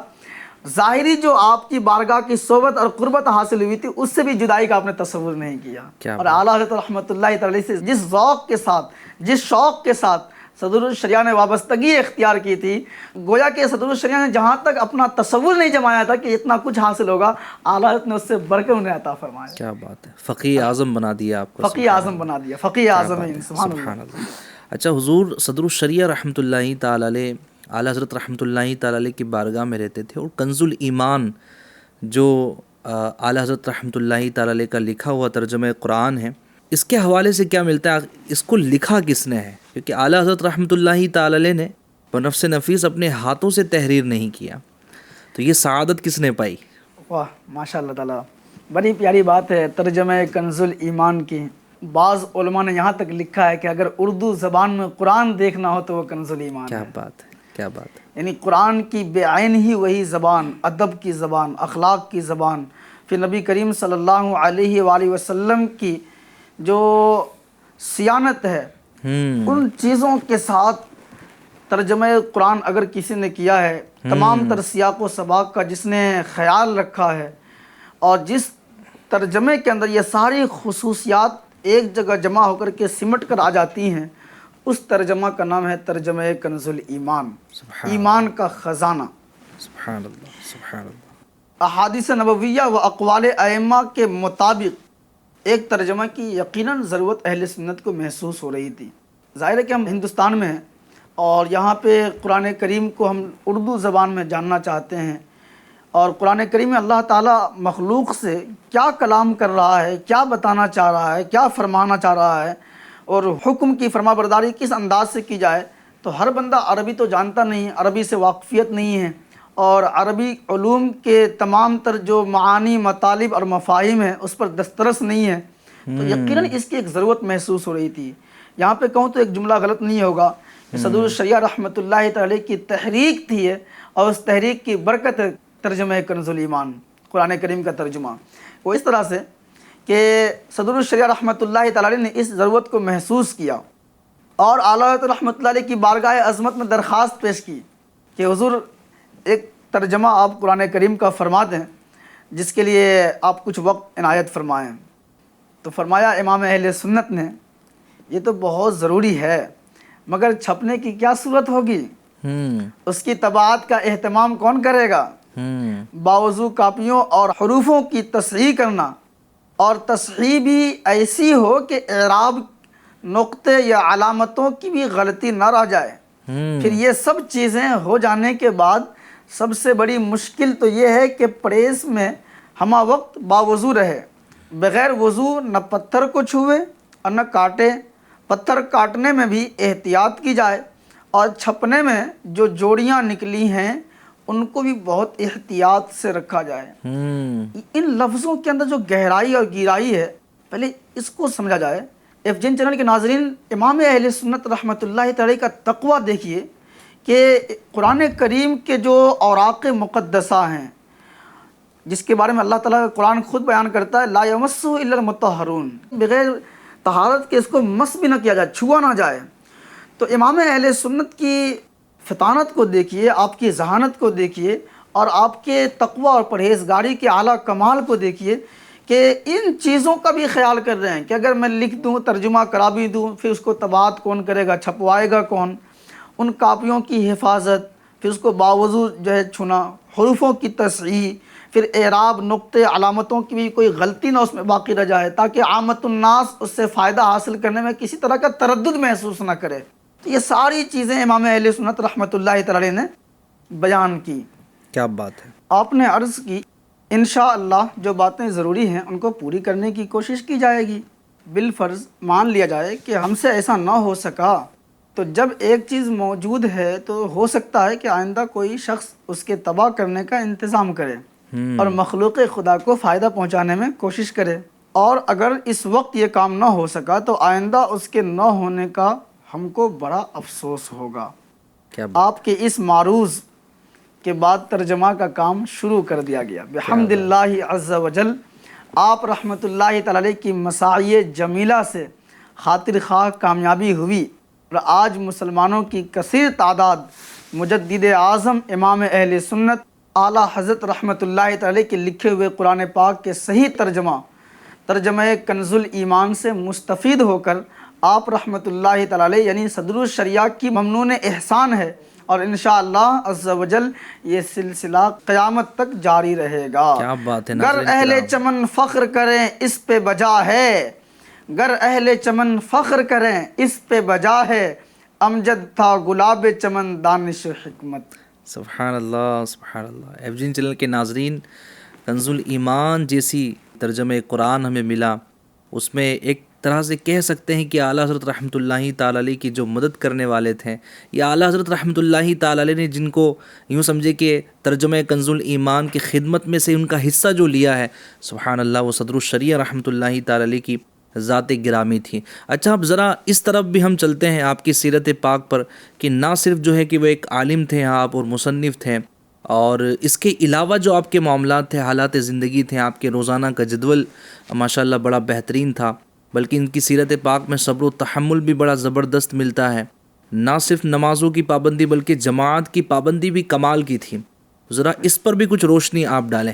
ظاہری جو آپ کی بارگاہ کی صحبت اور قربت حاصل ہوئی تھی، اس سے بھی جدائی کا آپ نے تصور نہیں کیا۔ اور اعلیٰ حضرت رحمۃ اللہ تعالی سے جس ذوق کے ساتھ، جس شوق کے ساتھ صدر الشریعہ نے وابستگی اختیار کی تھی، گویا کہ صدر الشریعہ نے جہاں تک اپنا تصور نہیں جمایا تھا کہ اتنا کچھ حاصل ہوگا، اعلیٰ حضرت نے اس سے بڑھ کر انہیں عطا فرمایا۔ کیا بات ہے، فقیہ اعظم بنا دیا آپ کو، فقیہ اعظم بنا دیا، فقیہ اعظم ہے، سبحان اللہ۔ اچھا حضور صدر الشریعہ رحمۃ اللہ تعالی علیہ، اعلیٰ حضرت رحمۃ اللہ تعالی علیہ کی بارگاہ میں رہتے تھے، اور کنز الایمان جو اعلیٰ حضرت رحمۃ اللہ تعالی علیہ کا لکھا ہوا ترجمہ قرآن ہے، اس کے حوالے سے کیا ملتا ہے؟ اس کو لکھا کس نے ہے؟ کیونکہ اعلیٰ حضرت رحمۃ اللہ تعالی علیہ نے بنفس نفیس اپنے ہاتھوں سے تحریر نہیں کیا، تو یہ سعادت کس نے پائی؟ واہ ماشاء اللہ تعالیٰ، بڑی پیاری بات ہے ترجمہ کنز الایمان کی۔ بعض علماء نے یہاں تک لکھا ہے کہ اگر اردو زبان میں قرآن دیکھنا ہو تو وہ کنز الایمان ہے۔ کیا بات ہے، کیا بات ہے! یعنی قرآن کی بے عین ہی وہی زبان، ادب کی زبان، اخلاق کی زبان، پھر نبی کریم صلی اللہ علیہ وآلہ وسلم کی جو سیانت ہے، ان چیزوں کے ساتھ ترجمہ قرآن اگر کسی نے کیا ہے، تمام تر سیاق و سباق کا جس نے خیال رکھا ہے، اور جس ترجمے کے اندر یہ ساری خصوصیات ایک جگہ جمع ہو کر کے سمٹ کر آ جاتی ہیں، اس ترجمہ کا نام ہے ترجمہ کنز الایمان، ایمان کا خزانہ۔ سبحان اللہ، سبحان اللہ۔ احادیث نبویہ و اقوال ائمہ کے مطابق ایک ترجمہ کی یقیناً ضرورت اہل سنت کو محسوس ہو رہی تھی۔ ظاہر ہے کہ ہم ہندوستان میں ہیں اور یہاں پہ قرآن کریم کو ہم اردو زبان میں جاننا چاہتے ہیں، اور قرآن کریم میں اللہ تعالیٰ مخلوق سے کیا کلام کر رہا ہے، کیا بتانا چاہ رہا ہے، کیا فرمانا چاہ رہا ہے، اور حکم کی فرما برداری کس انداز سے کی جائے، تو ہر بندہ عربی تو جانتا نہیں، عربی سے واقفیت نہیں ہے، اور عربی علوم کے تمام تر جو معانی، مطالب اور مفاہیم ہیں اس پر دسترس نہیں ہے، تو یقیناً اس کی ایک ضرورت محسوس ہو رہی تھی۔ یہاں پہ کہوں تو ایک جملہ غلط نہیں ہوگا کہ صدر الشریعہ رحمۃ اللہ تعالی کی تحریک تھی ہے، اور اس تحریک کی برکت ہے ترجمہ کنز الایمان، قرآن کریم کا ترجمہ۔ وہ اس طرح سے کہ صدر الشریعہ رحمۃ اللہ تعالی نے اس ضرورت کو محسوس کیا، اور اعلیٰ حضرت رحمۃ اللہ علیہ کی بارگاہ عظمت میں درخواست پیش کی کہ حضور ایک ترجمہ آپ قرآن کریم کا فرما دیں، جس کے لیے آپ کچھ وقت عنایت فرمائیں۔ تو فرمایا امام اہل سنت نے، یہ تو بہت ضروری ہے، مگر چھپنے کی کیا صورت ہوگی؟ اس کی طباعت کا اہتمام کون کرے گا؟ باوضو کاپیوں اور حروفوں کی تصحیح کرنا، اور تصحیح بھی ایسی ہو کہ اعراب، نقطے یا علامتوں کی بھی غلطی نہ رہ جائے۔ پھر یہ سب چیزیں ہو جانے کے بعد سب سے بڑی مشکل تو یہ ہے کہ پریس میں ہمہ وقت باوضو رہے، بغیر وضو نہ پتھر کو چھوئے اور نہ کاٹے، پتھر کاٹنے میں بھی احتیاط کی جائے، اور چھپنے میں جو جوڑیاں نکلی ہیں ان کو بھی بہت احتیاط سے رکھا جائے۔ ان لفظوں کے اندر جو گہرائی اور گہرائی ہے، پہلے اس کو سمجھا جائے۔ ایف جین چینل کے ناظرین، امام اہل سنت رحمۃ اللہ تعالی کا تقویٰ دیکھیے کہ قرآن کریم کے جو اوراق مقدسہ ہیں، جس کے بارے میں اللہ تعالیٰ کا قرآن خود بیان کرتا ہے، لا یمسہ الا المطہرون، بغیر طہارت کے اس کو مس بھی نہ کیا جائے، چھوا نہ جائے۔ تو امام اہل سنت کی فطانت کو دیکھیے، آپ کی ذہانت کو دیکھیے، اور آپ کے تقویٰ اور پرہیزگاری کے اعلیٰ کمال کو دیکھیے کہ ان چیزوں کا بھی خیال کر رہے ہیں کہ اگر میں لکھ دوں، ترجمہ کرا بھی دوں، پھر اس کو طباعت کون کرے گا، چھپوائے گا کون، ان کاپیوں کی حفاظت، پھر اس کو باوضو جو ہے چھونا، حروفوں کی تصحیح، پھر اعراب، نقطے، علامتوں کی بھی کوئی غلطی نہ اس میں باقی رہ جائے، تاکہ عامت الناس اس سے فائدہ حاصل کرنے میں کسی طرح کا تردد محسوس نہ کرے۔ تو یہ ساری چیزیں امام اہل سنت رحمۃ اللہ تعالی نے بیان کی۔ کیا بات ہے! آپ نے عرض کی انشاءاللہ جو باتیں ضروری ہیں ان کو پوری کرنے کی کوشش کی جائے گی۔ بالفرض مان لیا جائے کہ ہم سے ایسا نہ ہو سکا، تو جب ایک چیز موجود ہے تو ہو سکتا ہے کہ آئندہ کوئی شخص اس کے تباہ کرنے کا انتظام کرے اور مخلوق خدا کو فائدہ پہنچانے میں کوشش کرے، اور اگر اس وقت یہ کام نہ ہو سکا تو آئندہ اس کے نہ ہونے کا ہم کو بڑا افسوس ہوگا۔ کیا بات آپ کے اس معروض کے بعد ترجمہ کا کام شروع کر دیا گیا بحمد اللہ عز وجل۔ آپ رحمۃ اللہ تعالی علیہ کی مساعی جمیلہ سے خاطر خواہ کامیابی ہوئی، اور آج مسلمانوں کی کثیر تعداد مجدد اعظم امام اہل سنت اعلیٰ حضرت رحمۃ اللہ تعالی علیہ کے لکھے ہوئے قرآن پاک کے صحیح ترجمہ کنز الایمان سے مستفید ہو کر آپ رحمۃ اللہ تعالی علیہ یعنی صدر الشریعہ کی ممنون احسان ہے، اور انشاءاللہ عز وجل یہ سلسلہ قیامت تک جاری رہے گا۔ کیا بات ہے گر ناظرین اہل کرام۔ چمن فخر کریں اس پہ بجا ہے، گر اہل چمن فخر کریں اس پہ بجا ہے، امجد تھا گلاب چمن دانش و حکمت۔ سبحان اللہ سبحان اللہ۔ ایف جین چینل کے ناظرین، کنز الایمان جیسی ترجمہ قرآن ہمیں ملا، اس میں ایک طرح سے کہہ سکتے ہیں کہ اعلیٰ حضرت رحمۃ اللہ تعالی علیہ کی جو مدد کرنے والے تھے، یا اعلیٰ حضرت رحمۃ اللہ تعالی علیہ نے جن کو یوں سمجھے کہ ترجمہ کنز الایمان کی خدمت میں سے ان کا حصہ جو لیا ہے، سبحان اللہ، وہ صدر الشریعہ رحمۃ اللہ تعالی علیہ کی ذات گرامی تھی۔ اچھا، اب ذرا اس طرف بھی ہم چلتے ہیں آپ کی سیرت پاک پر، کہ نہ صرف جو ہے کہ وہ ایک عالم تھے آپ اور مصنف تھے، اور اس کے علاوہ جو آپ کے معاملات تھے، حالات زندگی تھے، آپ کے روزانہ کا جدول ماشاءاللہ بڑا بہترین تھا، بلکہ ان کی سیرت پاک میں صبر و تحمل بھی بڑا زبردست ملتا ہے۔ نہ صرف نمازوں کی پابندی بلکہ جماعت کی پابندی بھی کمال کی تھی۔ ذرا اس پر بھی کچھ روشنی آپ ڈالیں۔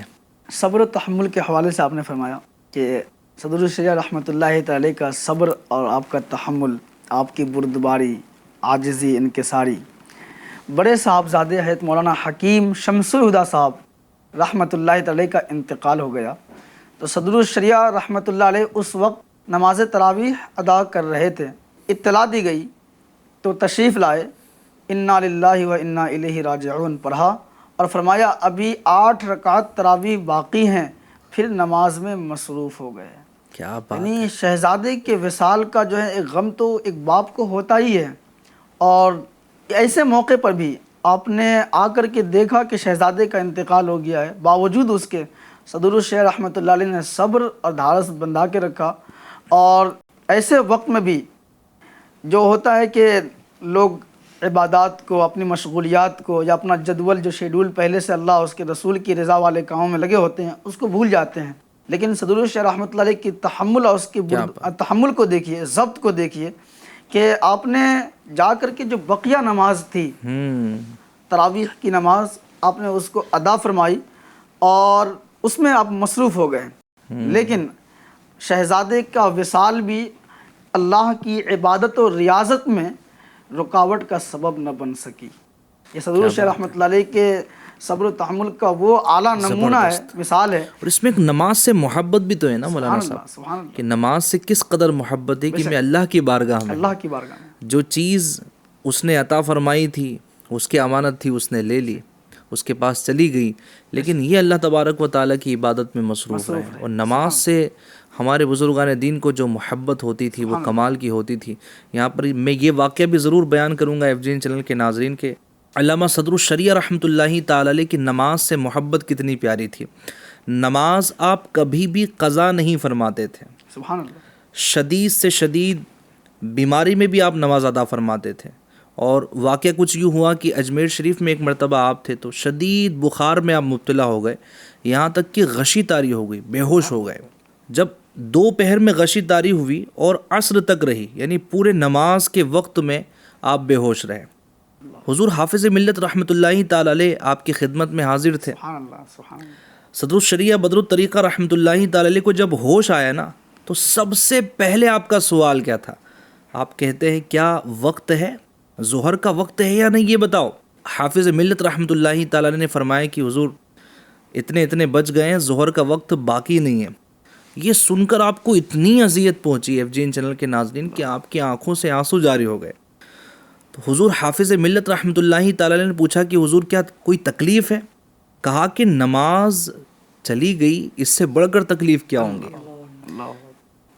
صبر و تحمل کے حوالے سے آپ نے فرمایا کہ صدر الشریعہ رحمۃ اللہ تعالی کا صبر اور آپ کا تحمل، آپ کی بردباری، عاجزی، انکساری۔ بڑے صاحبزادے حضرت مولانا حکیم شمس الہدیٰ صاحب رحمۃ اللہ تعالی کا انتقال ہو گیا، تو صدر الشریعہ رحمۃ اللہ علیہ اس وقت نماز تراویح ادا کر رہے تھے، اطلاع دی گئی تو تشریف لائے، انا للہ و انا الیہ راجعون پڑھا اور فرمایا ابھی 8 رکعت تراویح باقی ہیں، پھر نماز میں مصروف ہو گئے۔ کیا بات یعنی شہزادے کے وصال کا جو ہے ایک غم تو ایک باپ کو ہوتا ہی ہے، اور ایسے موقع پر بھی آپ نے آ کر کے دیکھا کہ شہزادے کا انتقال ہو گیا ہے، باوجود اس کے صدر الشریعہ رحمۃ اللہ علیہ نے صبر اور دھارس بندھا کے رکھا، اور ایسے وقت میں بھی جو ہوتا ہے کہ لوگ عبادات کو، اپنی مشغولیات کو، یا اپنا جدول جو شیڈول پہلے سے اللہ اس کے رسول کی رضا والے کاموں میں لگے ہوتے ہیں اس کو بھول جاتے ہیں، لیکن صدر الشریعہ رحمۃ اللہ علیہ کی تحمل اور اس کی تحمل کو دیکھیے، ضبط کو دیکھیے، کہ آپ نے جا کر کے جو بقیہ نماز تھی تراویح کی نماز، آپ نے اس کو ادا فرمائی اور اس میں آپ مصروف ہو گئے، لیکن شہزادے کا وصال بھی اللہ کی عبادت و ریاضت میں رکاوٹ کا سبب نہ بن سکی۔ یہ صدر الشریعہ رحمۃ اللہ علیہ کے صبر و تحمل کا وہ اعلیٰ نمونہ ہے، مثال ہے۔ اور اس میں ایک نماز سے محبت بھی تو ہے نا مولانا سبحان صاحب، اللہ، کہ نماز سے کس قدر محبت ہے کہ میں اللہ کی بارگاہ میں اللہ کی بارگاہ میں جو چیز اس نے عطا فرمائی تھی، اس کی امانت تھی، اس نے لے لی، اس کے پاس چلی گئی، لیکن یہ اللہ تبارک و تعالیٰ کی عبادت میں مصروف رہے۔ اور نماز سے ہمارے بزرگان دین کو جو محبت ہوتی تھی وہ کمال کی ہوتی تھی۔ یہاں پر میں یہ واقعہ بھی ضرور بیان کروں گا ایف جین چینل کے ناظرین کے، علامہ صدر الشریعہ رحمۃ اللہ تعالی علیہ کی نماز سے محبت کتنی پیاری تھی۔ نماز آپ کبھی بھی قضا نہیں فرماتے تھے، سبحان اللہ، شدید سے شدید بیماری میں بھی آپ نماز ادا فرماتے تھے۔ اور واقعہ کچھ یوں ہوا کہ اجمیر شریف میں ایک مرتبہ آپ تھے تو شدید بخار میں آپ مبتلا ہو گئے، یہاں تک کہ غشی طاری ہو گئی، بے ہوش ہو گئے۔ جب دوپہر میں غشی طاری ہوئی اور عصر تک رہی، یعنی پورے نماز کے وقت میں آپ بے ہوش رہے۔ حضور حافظ ملت رحمۃ اللہ تعالی علیہ آپ کی خدمت میں حاضر تھے۔ سبحان اللہ، سبحان اللہ۔ صدر الشریعہ بدر الطریقہ رحمۃ اللہ تعالی علیہ کو جب ہوش آیا نا تو سب سے پہلے آپ کا سوال کیا تھا؟ آپ کہتے ہیں کیا وقت ہے، ظہر کا وقت ہے یا نہیں، یہ بتاؤ۔ حافظ ملت رحمۃ اللہ تعالی علیہ نے فرمایا کہ حضور اتنے بج گئے ہیں، ظہر کا وقت باقی نہیں ہے۔ یہ سن کر آپ کو اتنی اذیت پہنچی ایف جین چینل کے ناظرین کہ آپ کی آنکھوں سے آنسو جاری ہو گئے۔ تو حضور حافظ ملت رحمۃ اللہ تعالی علیہ نے پوچھا کہ حضور کیا کوئی تکلیف ہے؟ کہا کہ نماز چلی گئی، اس سے بڑھ کر تکلیف کیا ہوں گی۔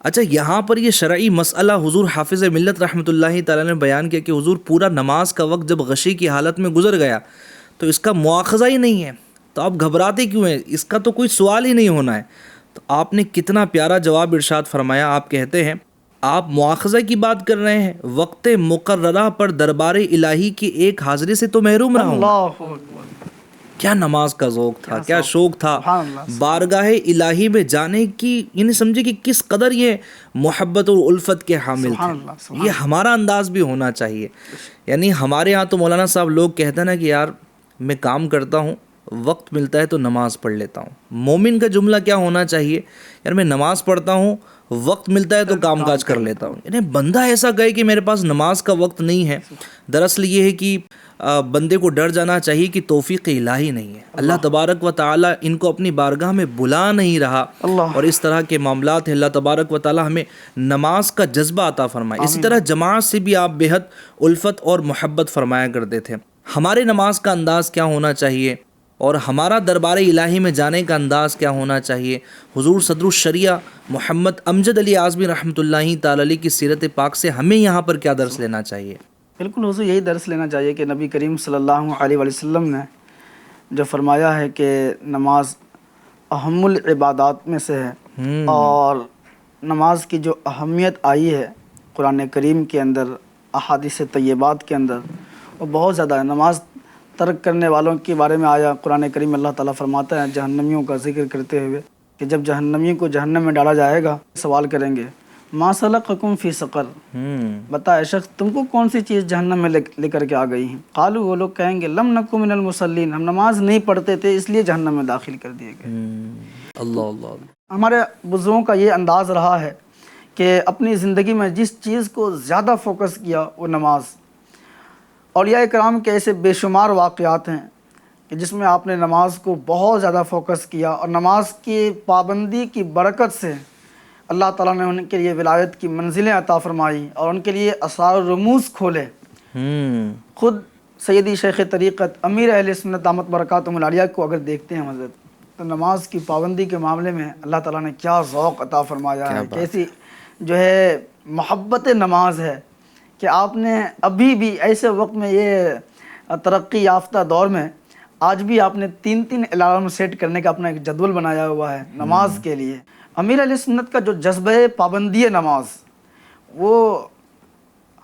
اچھا یہاں پر یہ شرعی مسئلہ حضور حافظ ملت رحمۃ اللہ تعالیٰ نے بیان کیا کہ حضور پورا نماز کا وقت جب غشی کی حالت میں گزر گیا تو اس کا مواخذہ ہی نہیں ہے، تو آپ گھبراتے کیوں ہیں؟ اس کا تو کوئی سوال ہی نہیں ہونا ہے۔ تو آپ نے کتنا پیارا جواب ارشاد فرمایا، آپ کہتے ہیں آپ مواخذہ کی بات کر رہے ہیں، وقت مقررہ پر دربار الہی کی ایک حاضری سے تو محروم رہا ہوں۔ اللہ اکبر، کیا نماز کا ذوق تھا، کیا شوق تھا سبحان اللہ، بارگاہ الہی میں جانے کی، یعنی سمجھے کہ کس قدر یہ محبت اور الفت کے حامل سبحان اللہ، تھے۔ سبحان یہ ہمارا انداز بھی ہونا چاہیے۔ یعنی ہمارے ہاں تو مولانا صاحب لوگ کہتے ہیں نا کہ یار میں کام کرتا ہوں، وقت ملتا ہے تو نماز پڑھ لیتا ہوں۔ مومن کا جملہ کیا ہونا چاہیے؟ یار میں نماز پڑھتا ہوں، وقت ملتا ہے تو کام کاج کر لیتا ہوں۔ یعنی بندہ ایسا کہے کہ میرے پاس نماز کا وقت نہیں ہے، دراصل یہ ہے کہ بندے کو ڈر جانا چاہیے کہ توفیق الہی نہیں ہے، اللہ تبارک و تعالیٰ ان کو اپنی بارگاہ میں بلا نہیں رہا، اللہ، اور اس طرح کے معاملات ہیں۔ اللہ تبارک و تعالیٰ ہمیں نماز کا جذبہ عطا فرمائے۔ اسی طرح جماعت سے بھی آپ بے حد الفت اور محبت فرمایا کرتے تھے۔ ہمارے نماز کا انداز کیا ہونا چاہیے اور ہمارا دربار الہی میں جانے کا انداز کیا ہونا چاہیے؟ حضور صدر الشریعہ محمد امجد علی اعظمی رحمۃ اللہ تعالی علیہ کی سیرت پاک سے ہمیں یہاں پر کیا درس لینا چاہیے؟ بالکل حضور یہی درس لینا چاہیے کہ نبی کریم صلی اللہ علیہ وآلہ وسلم نے جو فرمایا ہے کہ نماز اہم العبادات میں سے ہے، اور نماز کی جو اہمیت آئی ہے قرآن کریم کے اندر، احادیث طیبات کے اندر، وہ بہت زیادہ ہے۔ نماز ترک کرنے والوں کے بارے میں آیا قرآن کریم میں اللہ تعالیٰ فرماتا ہے جہنمیوں کا ذکر کرتے ہوئے کہ جب جہنمیوں کو جہنم میں ڈالا جائے گا، سوال کریں گے ما سلککم فی سقر، بتا اے شخص تم کو کون سی چیز جہنم میں لے کر کے آ گئی ہیں؟ قالوا، وہ لوگ کہیں گے لم نکو من المصلین، ہم نماز نہیں پڑھتے تھے اس لیے جہنم میں داخل کر دیے گئے۔ اللہ اللہ، ہمارے بزرگوں کا یہ انداز رہا ہے کہ اپنی زندگی میں جس چیز کو زیادہ فوکس کیا وہ نماز۔ اولیاء کرام کے ایسے بے شمار واقعات ہیں کہ جس میں آپ نے نماز کو بہت زیادہ فوکس کیا، اور نماز کی پابندی کی برکت سے اللہ تعالیٰ نے ان کے لیے ولایت کی منزلیں عطا فرمائی اور ان کے لیے اسرار و رموز کھولے۔ خود سیدی شیخ طریقت امیر اہل سنت دامت برکاتہم العالیہ کو اگر دیکھتے ہیں حضرت، تو نماز کی پابندی کے معاملے میں اللہ تعالیٰ نے کیا ذوق عطا فرمایا ہے، کیسی جو ہے محبت نماز ہے کہ آپ نے ابھی بھی ایسے وقت میں، یہ ترقی یافتہ دور میں، آج بھی آپ نے 3 الارم سیٹ کرنے کا اپنا ایک جدول بنایا ہوا ہے نماز کے لیے۔ امیر علیہ سنت کا جو جذبہ پابندی نماز، وہ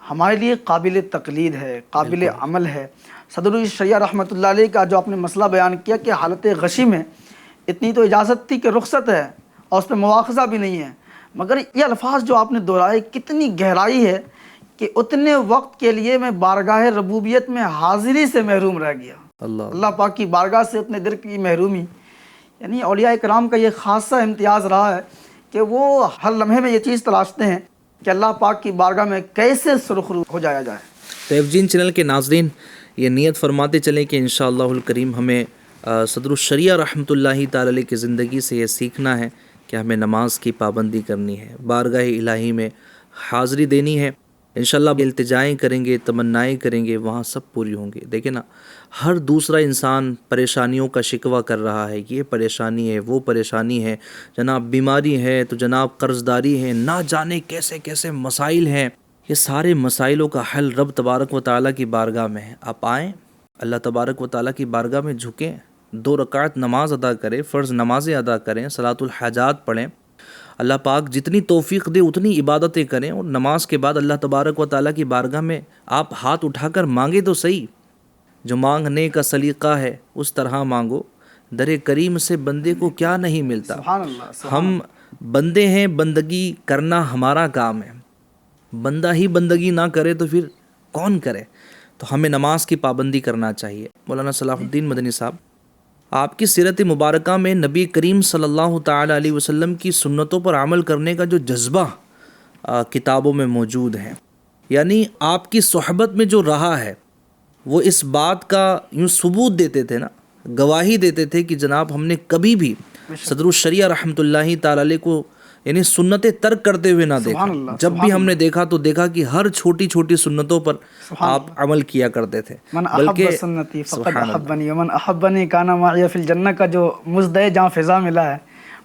ہمارے لیے قابل تقلید ہے، قابل عمل ہے۔ صدر الشریعہ رحمۃ اللہ علیہ کا جو آپ نے مسئلہ بیان کیا کہ حالت غشی میں اتنی تو اجازت تھی کہ رخصت ہے اور اس پہ مواخذہ بھی نہیں ہے، مگر یہ الفاظ جو آپ نے دہرائے کتنی گہرائی ہے کہ اتنے وقت کے لیے میں بارگاہ ربوبیت میں حاضری سے محروم رہ گیا۔ اللہ پاک کی بارگاہ سے اتنے دیر کی محرومی، یعنی اولیاء کرام کا یہ خاصہ امتیاز رہا ہے کہ وہ ہر لمحے میں یہ چیز تلاشتے ہیں کہ اللہ پاک کی بارگاہ میں کیسے سرخرو ہو جایا جائے۔ تو ایف جین چینل کے ناظرین یہ نیت فرماتے چلیں کہ انشاءاللہ الکریم ہمیں صدر الشریعہ رحمۃ اللہ تعالی علیہ کی زندگی سے یہ سیکھنا ہے کہ ہمیں نماز کی پابندی کرنی ہے، بارگاہ الہی میں حاضری دینی ہے۔ انشاءاللہ التجائیں کریں گے، تمنائیں کریں گے، وہاں سب پوری ہوں گی۔ دیکھیں نا، ہر دوسرا انسان پریشانیوں کا شکوہ کر رہا ہے، یہ پریشانی ہے، وہ پریشانی ہے، جناب بیماری ہے تو جناب قرض داری ہے، نہ جانے کیسے کیسے مسائل ہیں۔ یہ سارے مسائلوں کا حل رب تبارک و تعالیٰ کی بارگاہ میں ہے۔ آپ آئیں، اللہ تبارک و تعالیٰ کی بارگاہ میں جھکیں، 2 رکعت نماز ادا کریں، فرض نمازیں ادا کریں، صلاۃ الحاجات پڑھیں، اللہ پاک جتنی توفیق دے اتنی عبادتیں کریں، اور نماز کے بعد اللہ تبارک و تعالیٰ کی بارگاہ میں آپ ہاتھ اٹھا کر مانگے تو صحیح۔ جو مانگنے کا سلیقہ ہے اس طرح مانگو، در کریم سے بندے کو کیا نہیں ملتا۔ سبحان اللہ، ہم بندے ہیں، بندگی کرنا ہمارا کام ہے، بندہ ہی بندگی نہ کرے تو پھر کون کرے؟ تو ہمیں نماز کی پابندی کرنا چاہیے۔ مولانا صلاح الدین مدنی صاحب، آپ کی سیرت مبارکہ میں نبی کریم صلی اللہ تعالی علیہ وسلم کی سنتوں پر عمل کرنے کا جو جذبہ کتابوں میں موجود ہے، یعنی آپ کی صحبت میں جو رہا ہے، وہ اس بات کا یوں ثبوت دیتے تھے نا، گواہی دیتے تھے کہ جناب ہم نے کبھی بھی صدر الشریعہ رحمۃ اللہ تعالی علیہ کو یعنی سنتیں ترک کرتے ہوئے نہ دیکھا۔ جب بھی ہم نے دیکھا تو دیکھا کہ ہر چھوٹی چھوٹی سنتوں پر آپ عمل کیا کرتے تھے۔ من احب سنتی فقد احبنی ومن احبنی کان معی فی الجنہ کا جو مزدہ جہاں فضا ملا ہے،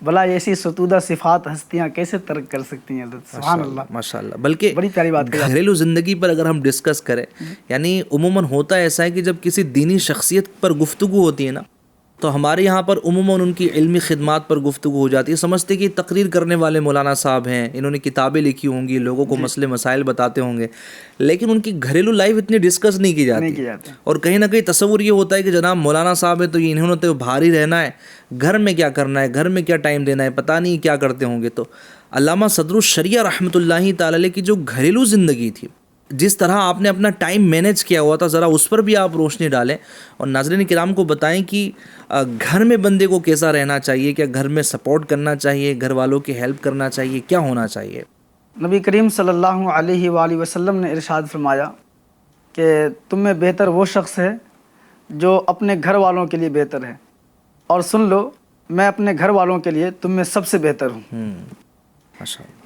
بھلا ایسی ستودہ صفات ہستیاں کیسے ترک کر سکتی ہیں حضرت؟ سبحان اللہ، ماشاء اللہ. بلکہ بڑی پیاری بات کہی. گھریلو زندگی پر اگر ہم ڈسکس کریں، یعنی عموماً ہوتا ایسا ہے کہ جب کسی دینی شخصیت پر گفتگو ہوتی ہے نا، تو ہمارے یہاں پر عموماً ان کی علمی خدمات پر گفتگو ہو جاتی ہے. سمجھتے کہ تقریر کرنے والے مولانا صاحب ہیں، انہوں نے کتابیں لکھی ہوں گی، لوگوں کو مسئلے مسائل بتاتے ہوں گے، لیکن ان کی گھریلو لائف اتنی ڈسکس نہیں کی جاتی. اور کہیں نہ کہیں تصور یہ ہوتا ہے کہ جناب مولانا صاحب ہے تو انہوں نے تو بھاری رہنا ہے، گھر میں کیا کرنا ہے، گھر میں کیا ٹائم دینا ہے، پتہ نہیں کیا کرتے ہوں گے. تو علامہ صدر الشریعہ رحمۃ اللہ تعالی علیہ کی جو گھریلو زندگی تھی، جس طرح آپ نے اپنا ٹائم مینیج کیا ہوا تھا، ذرا اس پر بھی آپ روشنی ڈالیں اور ناظرین کرام کو بتائیں کہ گھر میں بندے کو کیسا رہنا چاہیے، کیا گھر میں سپورٹ کرنا چاہیے، گھر والوں کی ہیلپ کرنا چاہیے، کیا ہونا چاہیے. نبی کریم صلی اللہ علیہ وآلہ وسلم نے ارشاد فرمایا کہ تم میں بہتر وہ شخص ہے جو اپنے گھر والوں کے لیے بہتر ہے، اور سن لو میں اپنے گھر والوں کے لیے تم میں سب سے بہتر ہوں.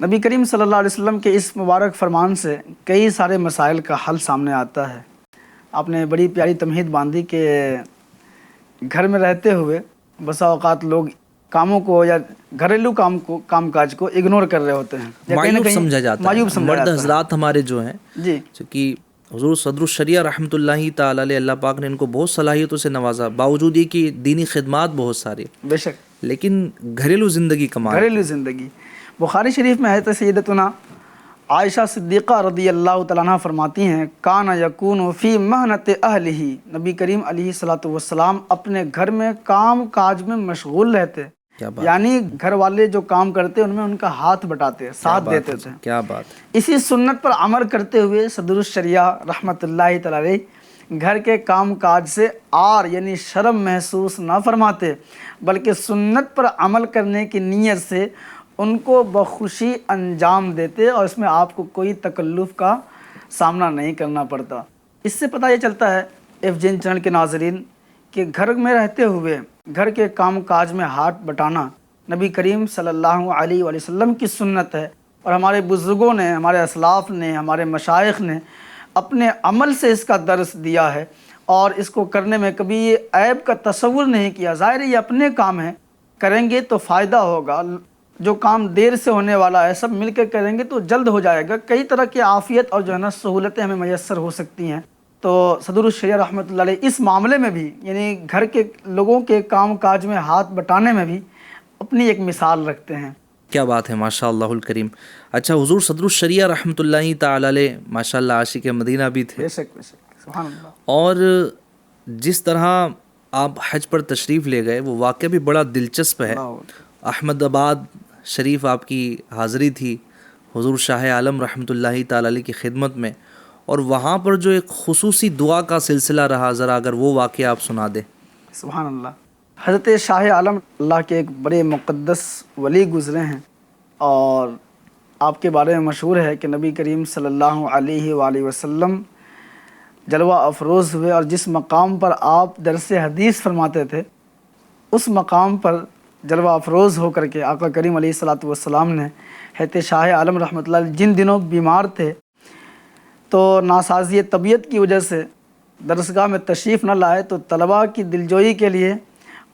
نبی کریم صلی اللہ علیہ وسلم کے اس مبارک فرمان سے کئی سارے مسائل کا حل سامنے آتا ہے. آپ نے بڑی پیاری تمہید باندھی کہ گھر میں رہتے ہوئے بسا اوقات لوگ کاموں کو یا گھریلو کام کاج کو اگنور کر رہے ہوتے ہیں، مایوب سمجھا جاتا ہے. مرد حضرات ہمارے جو ہیں، جی، چونکہ حضور صدر الشریعہ رحمۃ اللہ تعالی علیہ، اللہ پاک نے ان کو بہت صلاحیتوں سے نوازا، باوجود یہ کہ دینی خدمات بہت ساری، بے شک، لیکن گھریلو زندگی کمال. گھریلو زندگی. بخاری شریف میں حضرت سیدتنا عائشہ صدیقہ رضی اللہ تعالیٰ عنہ فرماتی ہیں، کان یکون فی محنت اہلہ، نبی کریم علیہ الصلوۃ والسلام اپنے گھر میں کام کاج میں مشغول رہتے، یعنی گھر والے جو کام کرتے ان میں ان کا ہاتھ بٹاتے، ساتھ دیتے تھے. کیا بات. اسی سنت پر عمل کرتے ہوئے صدر الشریعہ رحمۃ اللہ تعالی علیہ گھر کے کام کاج سے آر یعنی شرم محسوس نہ فرماتے، بلکہ سنت پر عمل کرنے کی نیت سے ان کو بخوشی انجام دیتے، اور اس میں آپ کو کوئی تکلف کا سامنا نہیں کرنا پڑتا. اس سے پتہ یہ چلتا ہے ایف جین چینل کے ناظرین کہ گھر میں رہتے ہوئے گھر کے کام کاج میں ہاتھ بٹانا نبی کریم صلی اللہ علیہ وآلہ وسلم کی سنت ہے، اور ہمارے بزرگوں نے، ہمارے اسلاف نے، ہمارے مشائخ نے اپنے عمل سے اس کا درس دیا ہے، اور اس کو کرنے میں کبھی یہ عیب کا تصور نہیں کیا. ظاہر ہے یہ اپنے کام ہیں، کریں گے تو فائدہ ہوگا، جو کام دیر سے ہونے والا ہے سب مل کے کریں گے تو جلد ہو جائے گا، کئی طرح کی عافیت اور جو ہے نا سہولتیں ہمیں میسر ہو سکتی ہیں. تو صدر الشریعہ رحمۃ اللہ علیہ اس معاملے میں بھی، یعنی گھر کے لوگوں کے کام کاج میں ہاتھ بٹانے میں بھی اپنی ایک مثال رکھتے ہیں. کیا بات ہے، ماشاء اللہ الکریم. اچھا، حضور صدر الشریعہ رحمۃ اللہ تعالی علیہ ماشاء اللہ عاشق مدینہ بھی تھے. بے شک، بے شک، سبحان اللہ. اور جس طرح آپ حج پر تشریف لے گئے وہ واقعہ بھی بڑا دلچسپ ہے. احمد آباد شریف آپ کی حاضری تھی حضور شاہ عالم رحمۃ اللہ تعالی علیہ کی خدمت میں، اور وہاں پر جو ایک خصوصی دعا کا سلسلہ رہا، ذرا اگر وہ واقعہ آپ سنا دیں. سبحان اللہ. حضرت شاہ عالم اللہ کے ایک بڑے مقدس ولی گزرے ہیں، اور آپ کے بارے میں مشہور ہے کہ نبی کریم صلی اللہ علیہ وآلہ وسلم جلوہ افروز ہوئے، اور جس مقام پر آپ درس حدیث فرماتے تھے اس مقام پر جلوہ افروز ہو کر کے آقا کریم علیہ الصلوۃ والسلام نے حضرت شاہ عالم رحمۃ اللہ علیہ جن دنوں بیمار تھے تو ناسازی طبیعت کی وجہ سے درسگاہ میں تشریف نہ لائے، تو طلباء کی دلجوئی کے لیے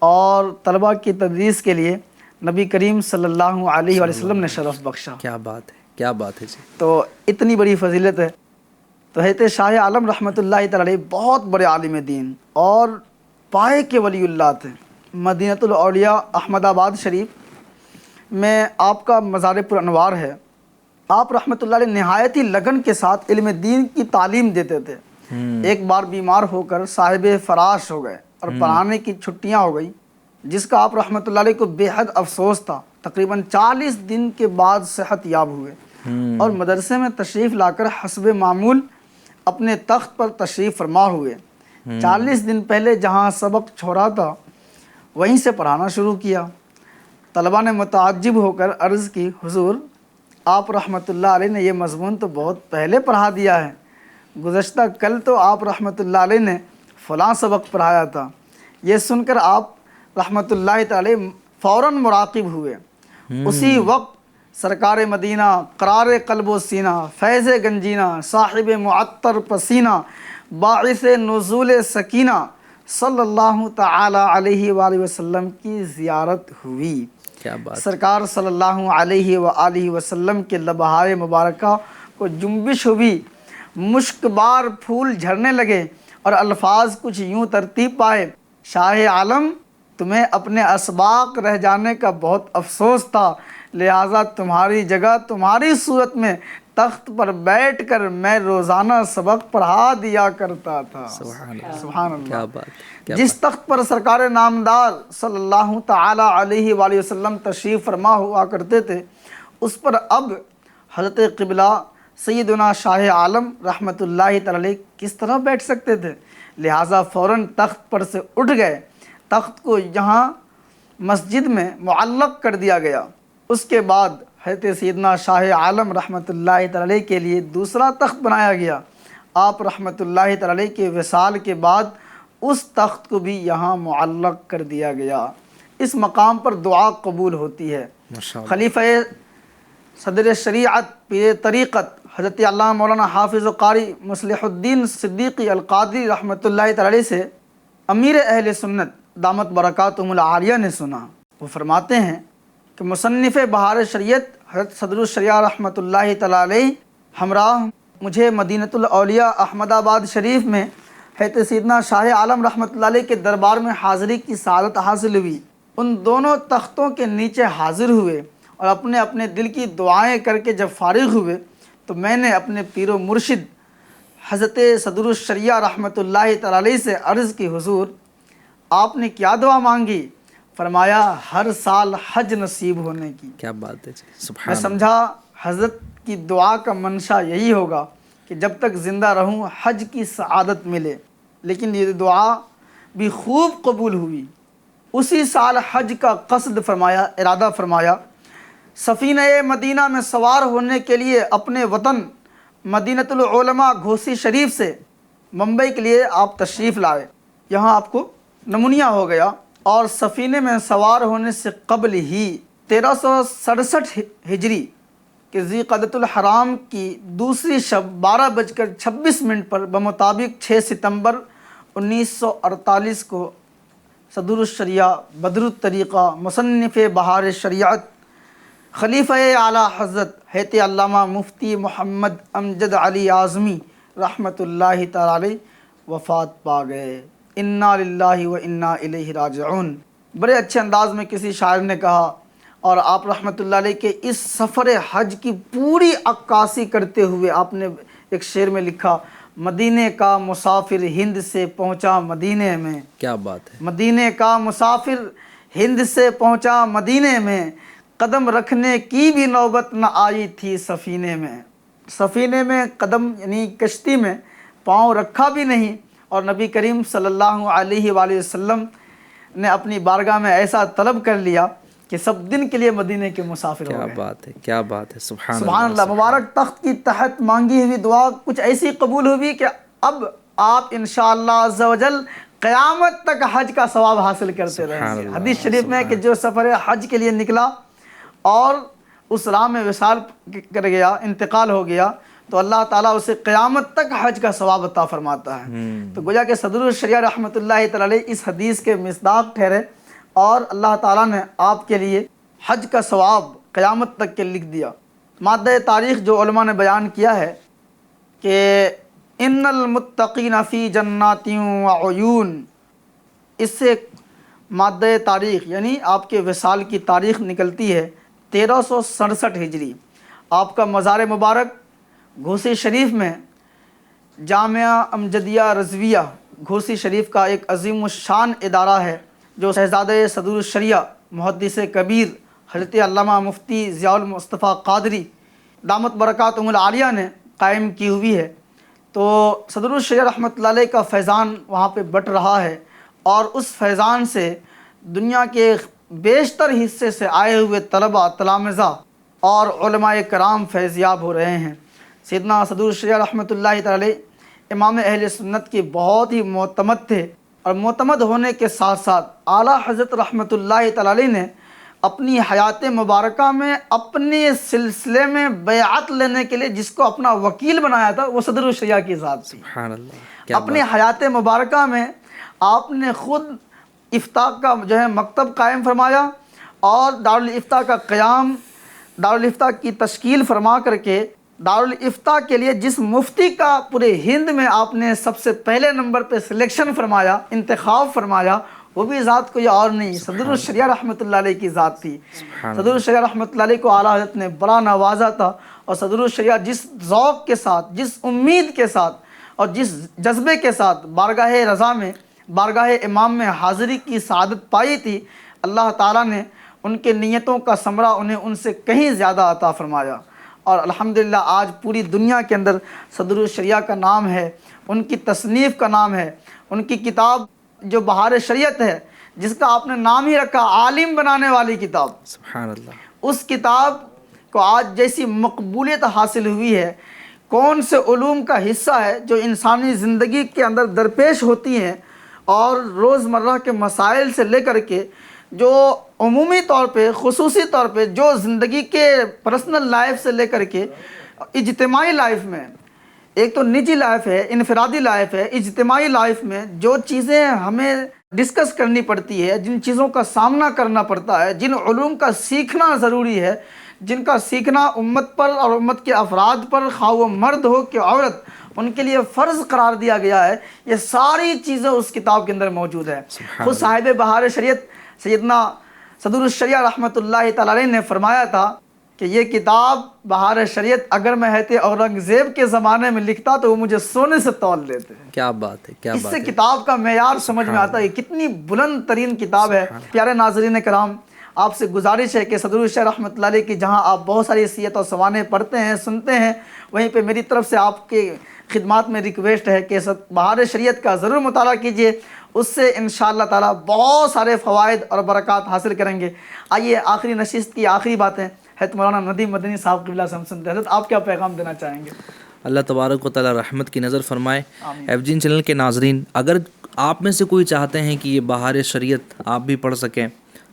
اور طلباء کی تدریس کے لیے نبی کریم صلی اللہ علیہ وآلہ وسلم نے شرف بخشا. کیا بات ہے، کیا بات ہے جی. تو اتنی بڑی فضیلت ہے. تو حضرت شاہ عالم رحمۃ اللہ تعالی علیہ بہت بڑے عالم دین اور پائے کے ولی اللہ تھے. مدینۃ الاولیاء احمد آباد شریف میں آپ کا مزار پر انوار ہے. آپ رحمۃ اللہ علیہ نہایت ہی لگن کے ساتھ علم دین کی تعلیم دیتے تھے. ایک بار بیمار ہو کر صاحب فراش ہو گئے اور پڑھانے کی چھٹیاں ہو گئی، جس کا آپ رحمۃ اللہ علیہ کو بے حد افسوس تھا. تقریباً 40 دن کے بعد صحت یاب ہوئے اور مدرسے میں تشریف لا کر حسب معمول اپنے تخت پر تشریف فرما ہوئے. 40 دن پہلے جہاں سبق چھوڑا تھا وہیں سے پڑھانا شروع کیا. طلباء نے متعجب ہو کر عرض کی، حضور آپ رحمۃ اللہ علیہ نے یہ مضمون تو بہت پہلے پڑھا دیا ہے، گزشتہ کل تو آپ رحمۃ اللہ علیہ نے فلاں سبق پڑھایا تھا. یہ سن کر آپ رحمۃ اللہ تعالی فوراً مراقب ہوئے. اسی وقت سرکار مدینہ قرار قلب و سینہ، فیض گنجینہ، صاحب معطر پسینہ، باعث نزول سکینہ صلی اللہ تعالی علیہ وآلہ وسلم کی زیارت ہوئی. کیا بات. سرکار صلی اللہ علیہ وآلہ وسلم کے لبہائے مبارکہ کو جنبش ہوئی، مشک بار پھول جھڑنے لگے اور الفاظ کچھ یوں ترتیب پائے: شاہ عالم، تمہیں اپنے اسباق رہ جانے کا بہت افسوس تھا، لہٰذا تمہاری جگہ تمہاری صورت میں تخت پر بیٹھ کر میں روزانہ سبق پڑھا دیا کرتا تھا۔ سبحان اللہ، سبحان اللہ۔ کیا بات، کیا جس تخت پر سرکار نامدار صلی اللہ تعالی علیہ وآلہ وسلم تشریف فرما ہوا کرتے تھے، اس پر اب حضرت قبلہ سیدنا شاہ عالم رحمۃ اللہ تعالی علیہ کس طرح بیٹھ سکتے تھے؟ لہٰذا فوراً تخت پر سے اٹھ گئے، تخت کو یہاں مسجد میں معلق کر دیا گیا۔ اس کے بعد حضرت سیدنا شاہ عالم رحمۃ اللہ تعالی علیہ کے لیے دوسرا تخت بنایا گیا۔ آپ رحمۃ اللہ تعالی علیہ کے وصال کے بعد اس تخت کو بھی یہاں معلق کر دیا گیا۔ اس مقام پر دعا قبول ہوتی ہے۔ خلیفہ صدر شریعت پیر طریقت حضرت علامہ مولانا حافظ و قاری مصلح الدین صدیقی القادری رحمۃ اللہ تعالی علیہ سے امیر اہل سنت دامت برکاتہم العالیہ نے سنا، وہ فرماتے ہیں کہ مصنف بہار شریعت حضرت صدر الشریعہ رحمۃ اللہ تعالی علیہ ہمراہ مجھے مدینۃ الاولیاء احمد آباد شریف میں حضرت سیدنا شاہ عالم رحمۃ اللہ علیہ کے دربار میں حاضری کی سعادت حاصل ہوئی۔ ان دونوں تختوں کے نیچے حاضر ہوئے اور اپنے اپنے دل کی دعائیں کر کے جب فارغ ہوئے تو میں نے اپنے پیر و مرشد حضرت صدر الشریعہ رحمۃ اللہ تعالی علیہ سے عرض کی، حضور آپ نے کیا دعا مانگی؟ فرمایا ہر سال حج نصیب ہونے کی۔ کیا بات ہے، سبحان میں سمجھا حضرت کی دعا کا منشا یہی ہوگا کہ جب تک زندہ رہوں حج کی سعادت ملے، لیکن یہ دعا بھی خوب قبول ہوئی۔ اسی سال حج کا قصد فرمایا، ارادہ فرمایا۔ سفینہ مدینہ میں سوار ہونے کے لیے اپنے وطن مدینۃ العلماء گھوسی شریف سے ممبئی کے لیے آپ تشریف لائے۔ یہاں آپ کو نمونیہ ہو گیا، اور سفینے میں سوار ہونے سے قبل ہی 1367 ہجری کہ ذیقعدۃ الحرام کی دوسری شب 12:26 پر بمطابق 6 ستمبر 1948 کو صدر الشریعہ بدر الطریقہ مصنف بہار شریعت خلیفہ اعلیٰ حضرت حضرت علامہ مفتی محمد امجد علی اعظمی رحمۃ اللہ تعالی علیہ وفات پا گئے۔ انا للہ و انا الیہ راجعون۔ بڑے اچھے انداز میں کسی شاعر نے کہا، اور آپ رحمۃ اللہ علیہ کے اس سفر حج کی پوری عکاسی کرتے ہوئے آپ نے ایک شعر میں لکھا، مدینے کا مسافر ہند سے پہنچا مدینے میں۔ کیا بات ہے، مدینے کا مسافر ہند سے پہنچا مدینے میں، قدم رکھنے کی بھی نوبت نہ آئی تھی سفینے میں۔ سفینے میں قدم یعنی کشتی میں پاؤں رکھا بھی نہیں، اور نبی کریم صلی اللہ علیہ وآلہ وسلم نے اپنی بارگاہ میں ایسا طلب کر لیا کہ سب دن کے لیے مدینے کے مسافر ہو گئے۔ کیا بات ہے، کیا بات ہے، سبحان اللہ۔ مبارک تخت کی تحت مانگی ہوئی دعا کچھ ایسی قبول ہوئی کہ اب آپ انشاءاللہ عز و جل قیامت تک حج کا ثواب حاصل کرتے رہیں گے۔ حدیث شریف میں کہ جو سفر حج کے لیے نکلا اور اس راہ میں وصال کر گیا، انتقال ہو گیا، تو اللہ تعالیٰ اسے قیامت تک حج کا ثواب عطا فرماتا ہے۔ تو گویا کہ صدر الشریعہ رحمۃ اللہ تعالی علیہ اس حدیث کے مصداق ٹھہرے، اور اللہ تعالیٰ نے آپ کے لیے حج کا ثواب قیامت تک کے لکھ دیا۔ مادہ تاریخ جو علماء نے بیان کیا ہے کہ ان المتقین فی جنات وعیون، اس سے مادہ تاریخ یعنی آپ کے وصال کی تاریخ نکلتی ہے 1367 ہجری۔ آپ کا مزار مبارک گھوسی شریف میں جامعہ امجدیہ رضویہ گھوسی شریف کا ایک عظیم الشان ادارہ ہے، جو شہزادہ صدر الشریعہ محدث کبیر حضرت علامہ مفتی ضیاء المصطفیٰ قادری دامت برکاتہم العالیہ نے قائم کی ہوئی ہے۔ تو صدر الشریعہ رحمۃ اللہ علیہ کا فیضان وہاں پہ بٹ رہا ہے، اور اس فیضان سے دنیا کے بیشتر حصے سے آئے ہوئے طلباء، تلامذہ اور علماء کرام فیض یاب ہو رہے ہیں۔ سیدنا صدر الشریعہ رحمۃ اللہ تعالی علیہ امام اہل سنت کے بہت ہی معتمد تھے، اور معتمد ہونے کے ساتھ ساتھ اعلیٰ حضرت رحمۃ اللہ تعالی علیہ نے اپنی حیات مبارکہ میں اپنے سلسلے میں بیعت لینے کے لیے جس کو اپنا وکیل بنایا تھا وہ صدر الشریعہ کی ذات تھی۔ سبحان اللہ۔ اپنی حیات مبارکہ میں آپ نے خود افتاء کا مکتب قائم فرمایا، اور دارالافتاء کا قیام، دارالافتاء کی تشکیل فرما کر کے دارالافتاء کے لیے جس مفتی کا پورے ہند میں آپ نے سب سے پہلے نمبر پہ سلیکشن فرمایا، انتخاب فرمایا، وہ بھی ذات کوئی اور نہیں، صدر الشریعہ رحمۃ اللہ علیہ کی ذات تھی۔ صدر الشریعہ رحمۃ اللہ علیہ کو اعلیٰ حضرت نے بڑا نوازا تھا، اور صدر الشریعہ جس ذوق کے ساتھ، جس امید کے ساتھ اور جس جذبے کے ساتھ بارگاہ رضا میں، بارگاہ امام میں حاضری کی سعادت پائی تھی، اللہ تعالیٰ نے ان کے نیتوں کا ثمرہ انہیں ان سے کہیں زیادہ عطا فرمایا، اور الحمدللہ آج پوری دنیا کے اندر صدر الشریعہ کا نام ہے، ان کی تصنیف کا نام ہے، ان کی کتاب جو بہار شریعت ہے، جس کا آپ نے نام ہی رکھا عالم بنانے والی کتاب، سبحان اللہ، اس کتاب کو آج جیسی مقبولیت حاصل ہوئی ہے، کون سے علوم کا حصہ ہے جو انسانی زندگی کے اندر درپیش ہوتی ہیں، اور روزمرہ کے مسائل سے لے کر کے جو عمومی طور پہ، خصوصی طور پہ جو زندگی کے پرسنل لائف سے لے کر کے اجتماعی لائف میں، ایک تو نجی لائف ہے، انفرادی لائف ہے، اجتماعی لائف میں جو چیزیں ہمیں ڈسکس کرنی پڑتی ہے، جن چیزوں کا سامنا کرنا پڑتا ہے، جن علوم کا سیکھنا ضروری ہے، جن کا سیکھنا امت پر اور امت کے افراد پر، خواہ وہ مرد ہو کہ عورت، ان کے لیے فرض قرار دیا گیا ہے، یہ ساری چیزیں اس کتاب کے اندر موجود ہے۔ خود صاحب بہار شریعت سیدنا صدر الشریعہ رحمۃ اللہ تعالی علیہ نے فرمایا تھا کہ یہ کتاب بہار شریعت اگر میں ہے اورنگزیب کے زمانے میں لکھتا تو وہ مجھے سونے سے تول لیتے۔ کیا بات ہے، کیا اس بات سے ہے، کتاب کا معیار سمجھ میں آتا ہے، کتنی بلند ترین کتاب ہے۔ پیارے ناظرین کرام، آپ سے گزارش ہے کہ صدر الشریعہ رحمۃ اللہ علیہ کی جہاں آپ بہت ساری سیرت و سوانح پڑھتے ہیں، سنتے ہیں، وہیں پہ میری طرف سے آپ کے خدمات میں ریکویسٹ ہے کہ بہار شریعت کا ضرور مطالعہ کیجیے، اس سے انشاءاللہ تعالیٰ بہت سارے فوائد اور برکات حاصل کریں گے۔ آئیے آخری نشست کی آخری باتیں حضرت مولانا ندیم مدنی صاحب قبلہ سے ہم سنتے ہیں۔ حضرت آپ کیا پیغام دینا چاہیں گے؟ اللہ تبارک و تعالیٰ رحمت کی نظر فرمائے۔ ایف جین چینل کے ناظرین، اگر آپ میں سے کوئی چاہتے ہیں کہ یہ بہار شریعت آپ بھی پڑھ سکیں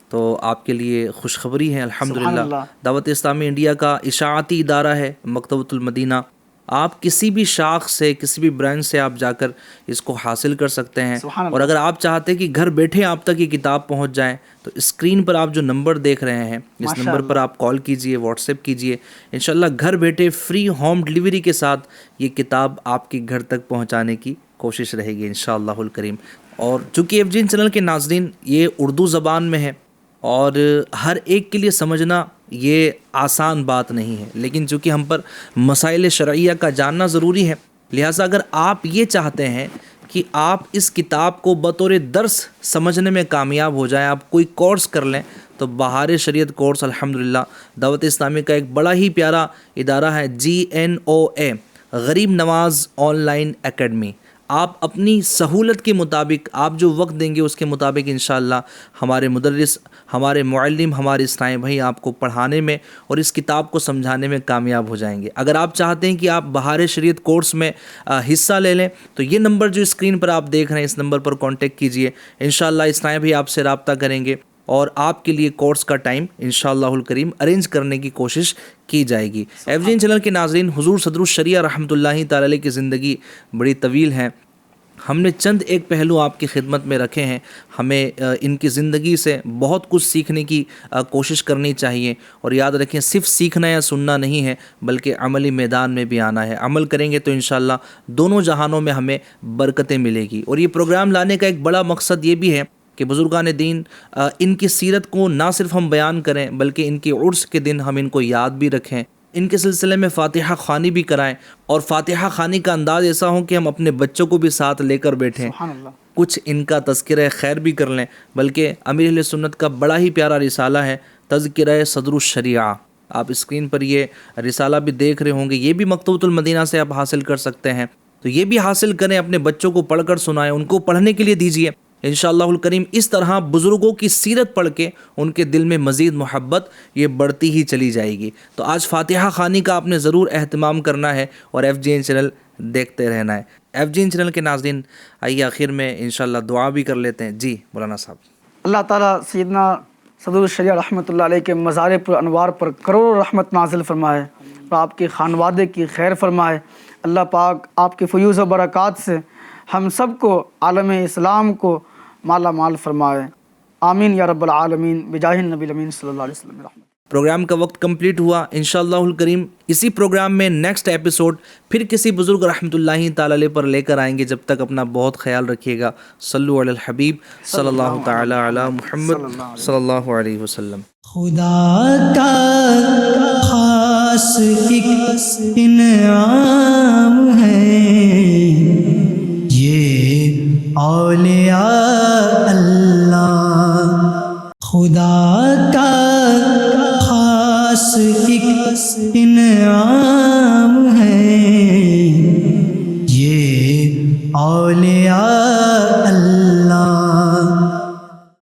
تو آپ کے لیے خوشخبری ہے۔ الحمدللہ دعوت اسلامی انڈیا کا اشاعتی ادارہ ہے مکتبۃ المدینہ، آپ کسی بھی شاخ سے، کسی بھی برانچ سے آپ جا کر اس کو حاصل کر سکتے ہیں۔ اور اگر آپ چاہتے ہیں کہ گھر بیٹھے آپ تک یہ کتاب پہنچ جائیں تو اسکرین پر آپ جو نمبر دیکھ رہے ہیں، اس نمبر پر آپ کال کیجئے، واٹس ایپ کیجئے، انشاءاللہ گھر بیٹھے فری ہوم ڈیلیوری کے ساتھ یہ کتاب آپ کے گھر تک پہنچانے کی کوشش رہے گی انشاءاللہ الکریم۔ اور چونکہ ایف جین چینل کے ناظرین یہ اردو زبان میں ہے اور ہر ایک کے لیے سمجھنا یہ آسان بات نہیں ہے، لیکن چونکہ ہم پر مسائل شرعیہ کا جاننا ضروری ہے، لہٰذا اگر آپ یہ چاہتے ہیں کہ آپ اس کتاب کو بطور درس سمجھنے میں کامیاب ہو جائیں، آپ کوئی کورس کر لیں، تو بہار شریعت کورس الحمدللہ دعوت اسلامی کا ایک بڑا ہی پیارا ادارہ ہے، GNOA غریب نواز آن لائن اکیڈمی۔ آپ اپنی سہولت کے مطابق، آپ جو وقت دیں گے اس کے مطابق انشاءاللہ ہمارے مدرس، ہمارے معلم، ہمارے اسلامی بھائی آپ کو پڑھانے میں اور اس کتاب کو سمجھانے میں کامیاب ہو جائیں گے۔ اگر آپ چاہتے ہیں کہ آپ بہار شریعت کورس میں حصہ لے لیں تو یہ نمبر جو اسکرین پر آپ دیکھ رہے ہیں، اس نمبر پر کانٹیکٹ کیجئے، انشاءاللہ اسلامی بھائی آپ سے رابطہ کریں گے اور آپ کے لیے کورس کا ٹائم انشاءاللہ الکریم ارینج کرنے کی کوشش کی جائے گی۔ ایف جین چینل کے ناظرین، حضور صدر الشریعہ رحمۃ اللہ تعالی علیہ کی زندگی بڑی طویل ہے، ہم نے چند ایک پہلو آپ کی خدمت میں رکھے ہیں، ہمیں ان کی زندگی سے بہت کچھ سیکھنے کی کوشش کرنی چاہیے، اور یاد رکھیں صرف سیکھنا یا سننا نہیں ہے بلکہ عملی میدان میں بھی آنا ہے۔ عمل کریں گے تو انشاءاللہ دونوں جہانوں میں ہمیں برکتیں ملے گی۔ اور یہ پروگرام لانے کا ایک بڑا مقصد یہ بھی ہے کہ بزرگان دین ان کی سیرت کو نہ صرف ہم بیان کریں بلکہ ان کے عرس کے دن ہم ان کو یاد بھی رکھیں، ان کے سلسلے میں فاتحہ خوانی بھی کرائیں، اور فاتحہ خوانی کا انداز ایسا ہو کہ ہم اپنے بچوں کو بھی ساتھ لے کر بیٹھیں، سبحان اللہ، کچھ ان کا تذکرہ خیر بھی کر لیں۔ بلکہ امیر اہل سنت کا بڑا ہی پیارا رسالہ ہے تذکرہ صدر الشریعہ، آپ اسکرین پر یہ رسالہ بھی دیکھ رہے ہوں گے، یہ بھی مکتبۃ المدینہ سے آپ حاصل کر سکتے ہیں، تو یہ بھی حاصل کریں، اپنے بچوں کو پڑھ کر سنائیں، ان کو پڑھنے کے لیے دیجیے انشاءاللہ الکریم۔ اس طرح بزرگوں کی سیرت پڑھ کے ان کے دل میں مزید محبت یہ بڑھتی ہی چلی جائے گی۔ تو آج فاتحہ خوانی کا آپ نے ضرور اہتمام کرنا ہے اور ایف جی این چینل دیکھتے رہنا ہے۔ ایف جی این چینل کے ناظرین، آئیے آخر میں انشاءاللہ دعا بھی کر لیتے ہیں۔ جی مولانا صاحب۔ اللہ تعالیٰ سیدنا صدر الشریعہ رحمۃ اللہ علیہ کے مزار پر انوار پر کروڑوں رحمت نازل فرمائے اور آپ کے خانوادے کی خیر فرمائے۔ اللہ پاک آپ کے فیوز و برکات سے ہم سب کو، عالم اسلام کو مالا مال فرمائے۔ آمین یا رب العالمین بجاہ النبی الامین صلی اللہ علیہ وسلم رحمت. پروگرام کا وقت کمپلیٹ ہوا. انشاءاللہ الکریم اسی پروگرام میں نیکسٹ ایپیسوڈ پھر کسی بزرگ رحمۃ اللہ تعالی علیہ پر لے کر آئیں گے. جب تک اپنا بہت خیال رکھیے گا. صلو علی الحبیب صلی اللہ تعالی علی محمد صلی اللہ علیہ وسلم. خدا کا خاص ایک انعام ہے یہ اولیاء اللہ. خدا کا خاص ایک انعام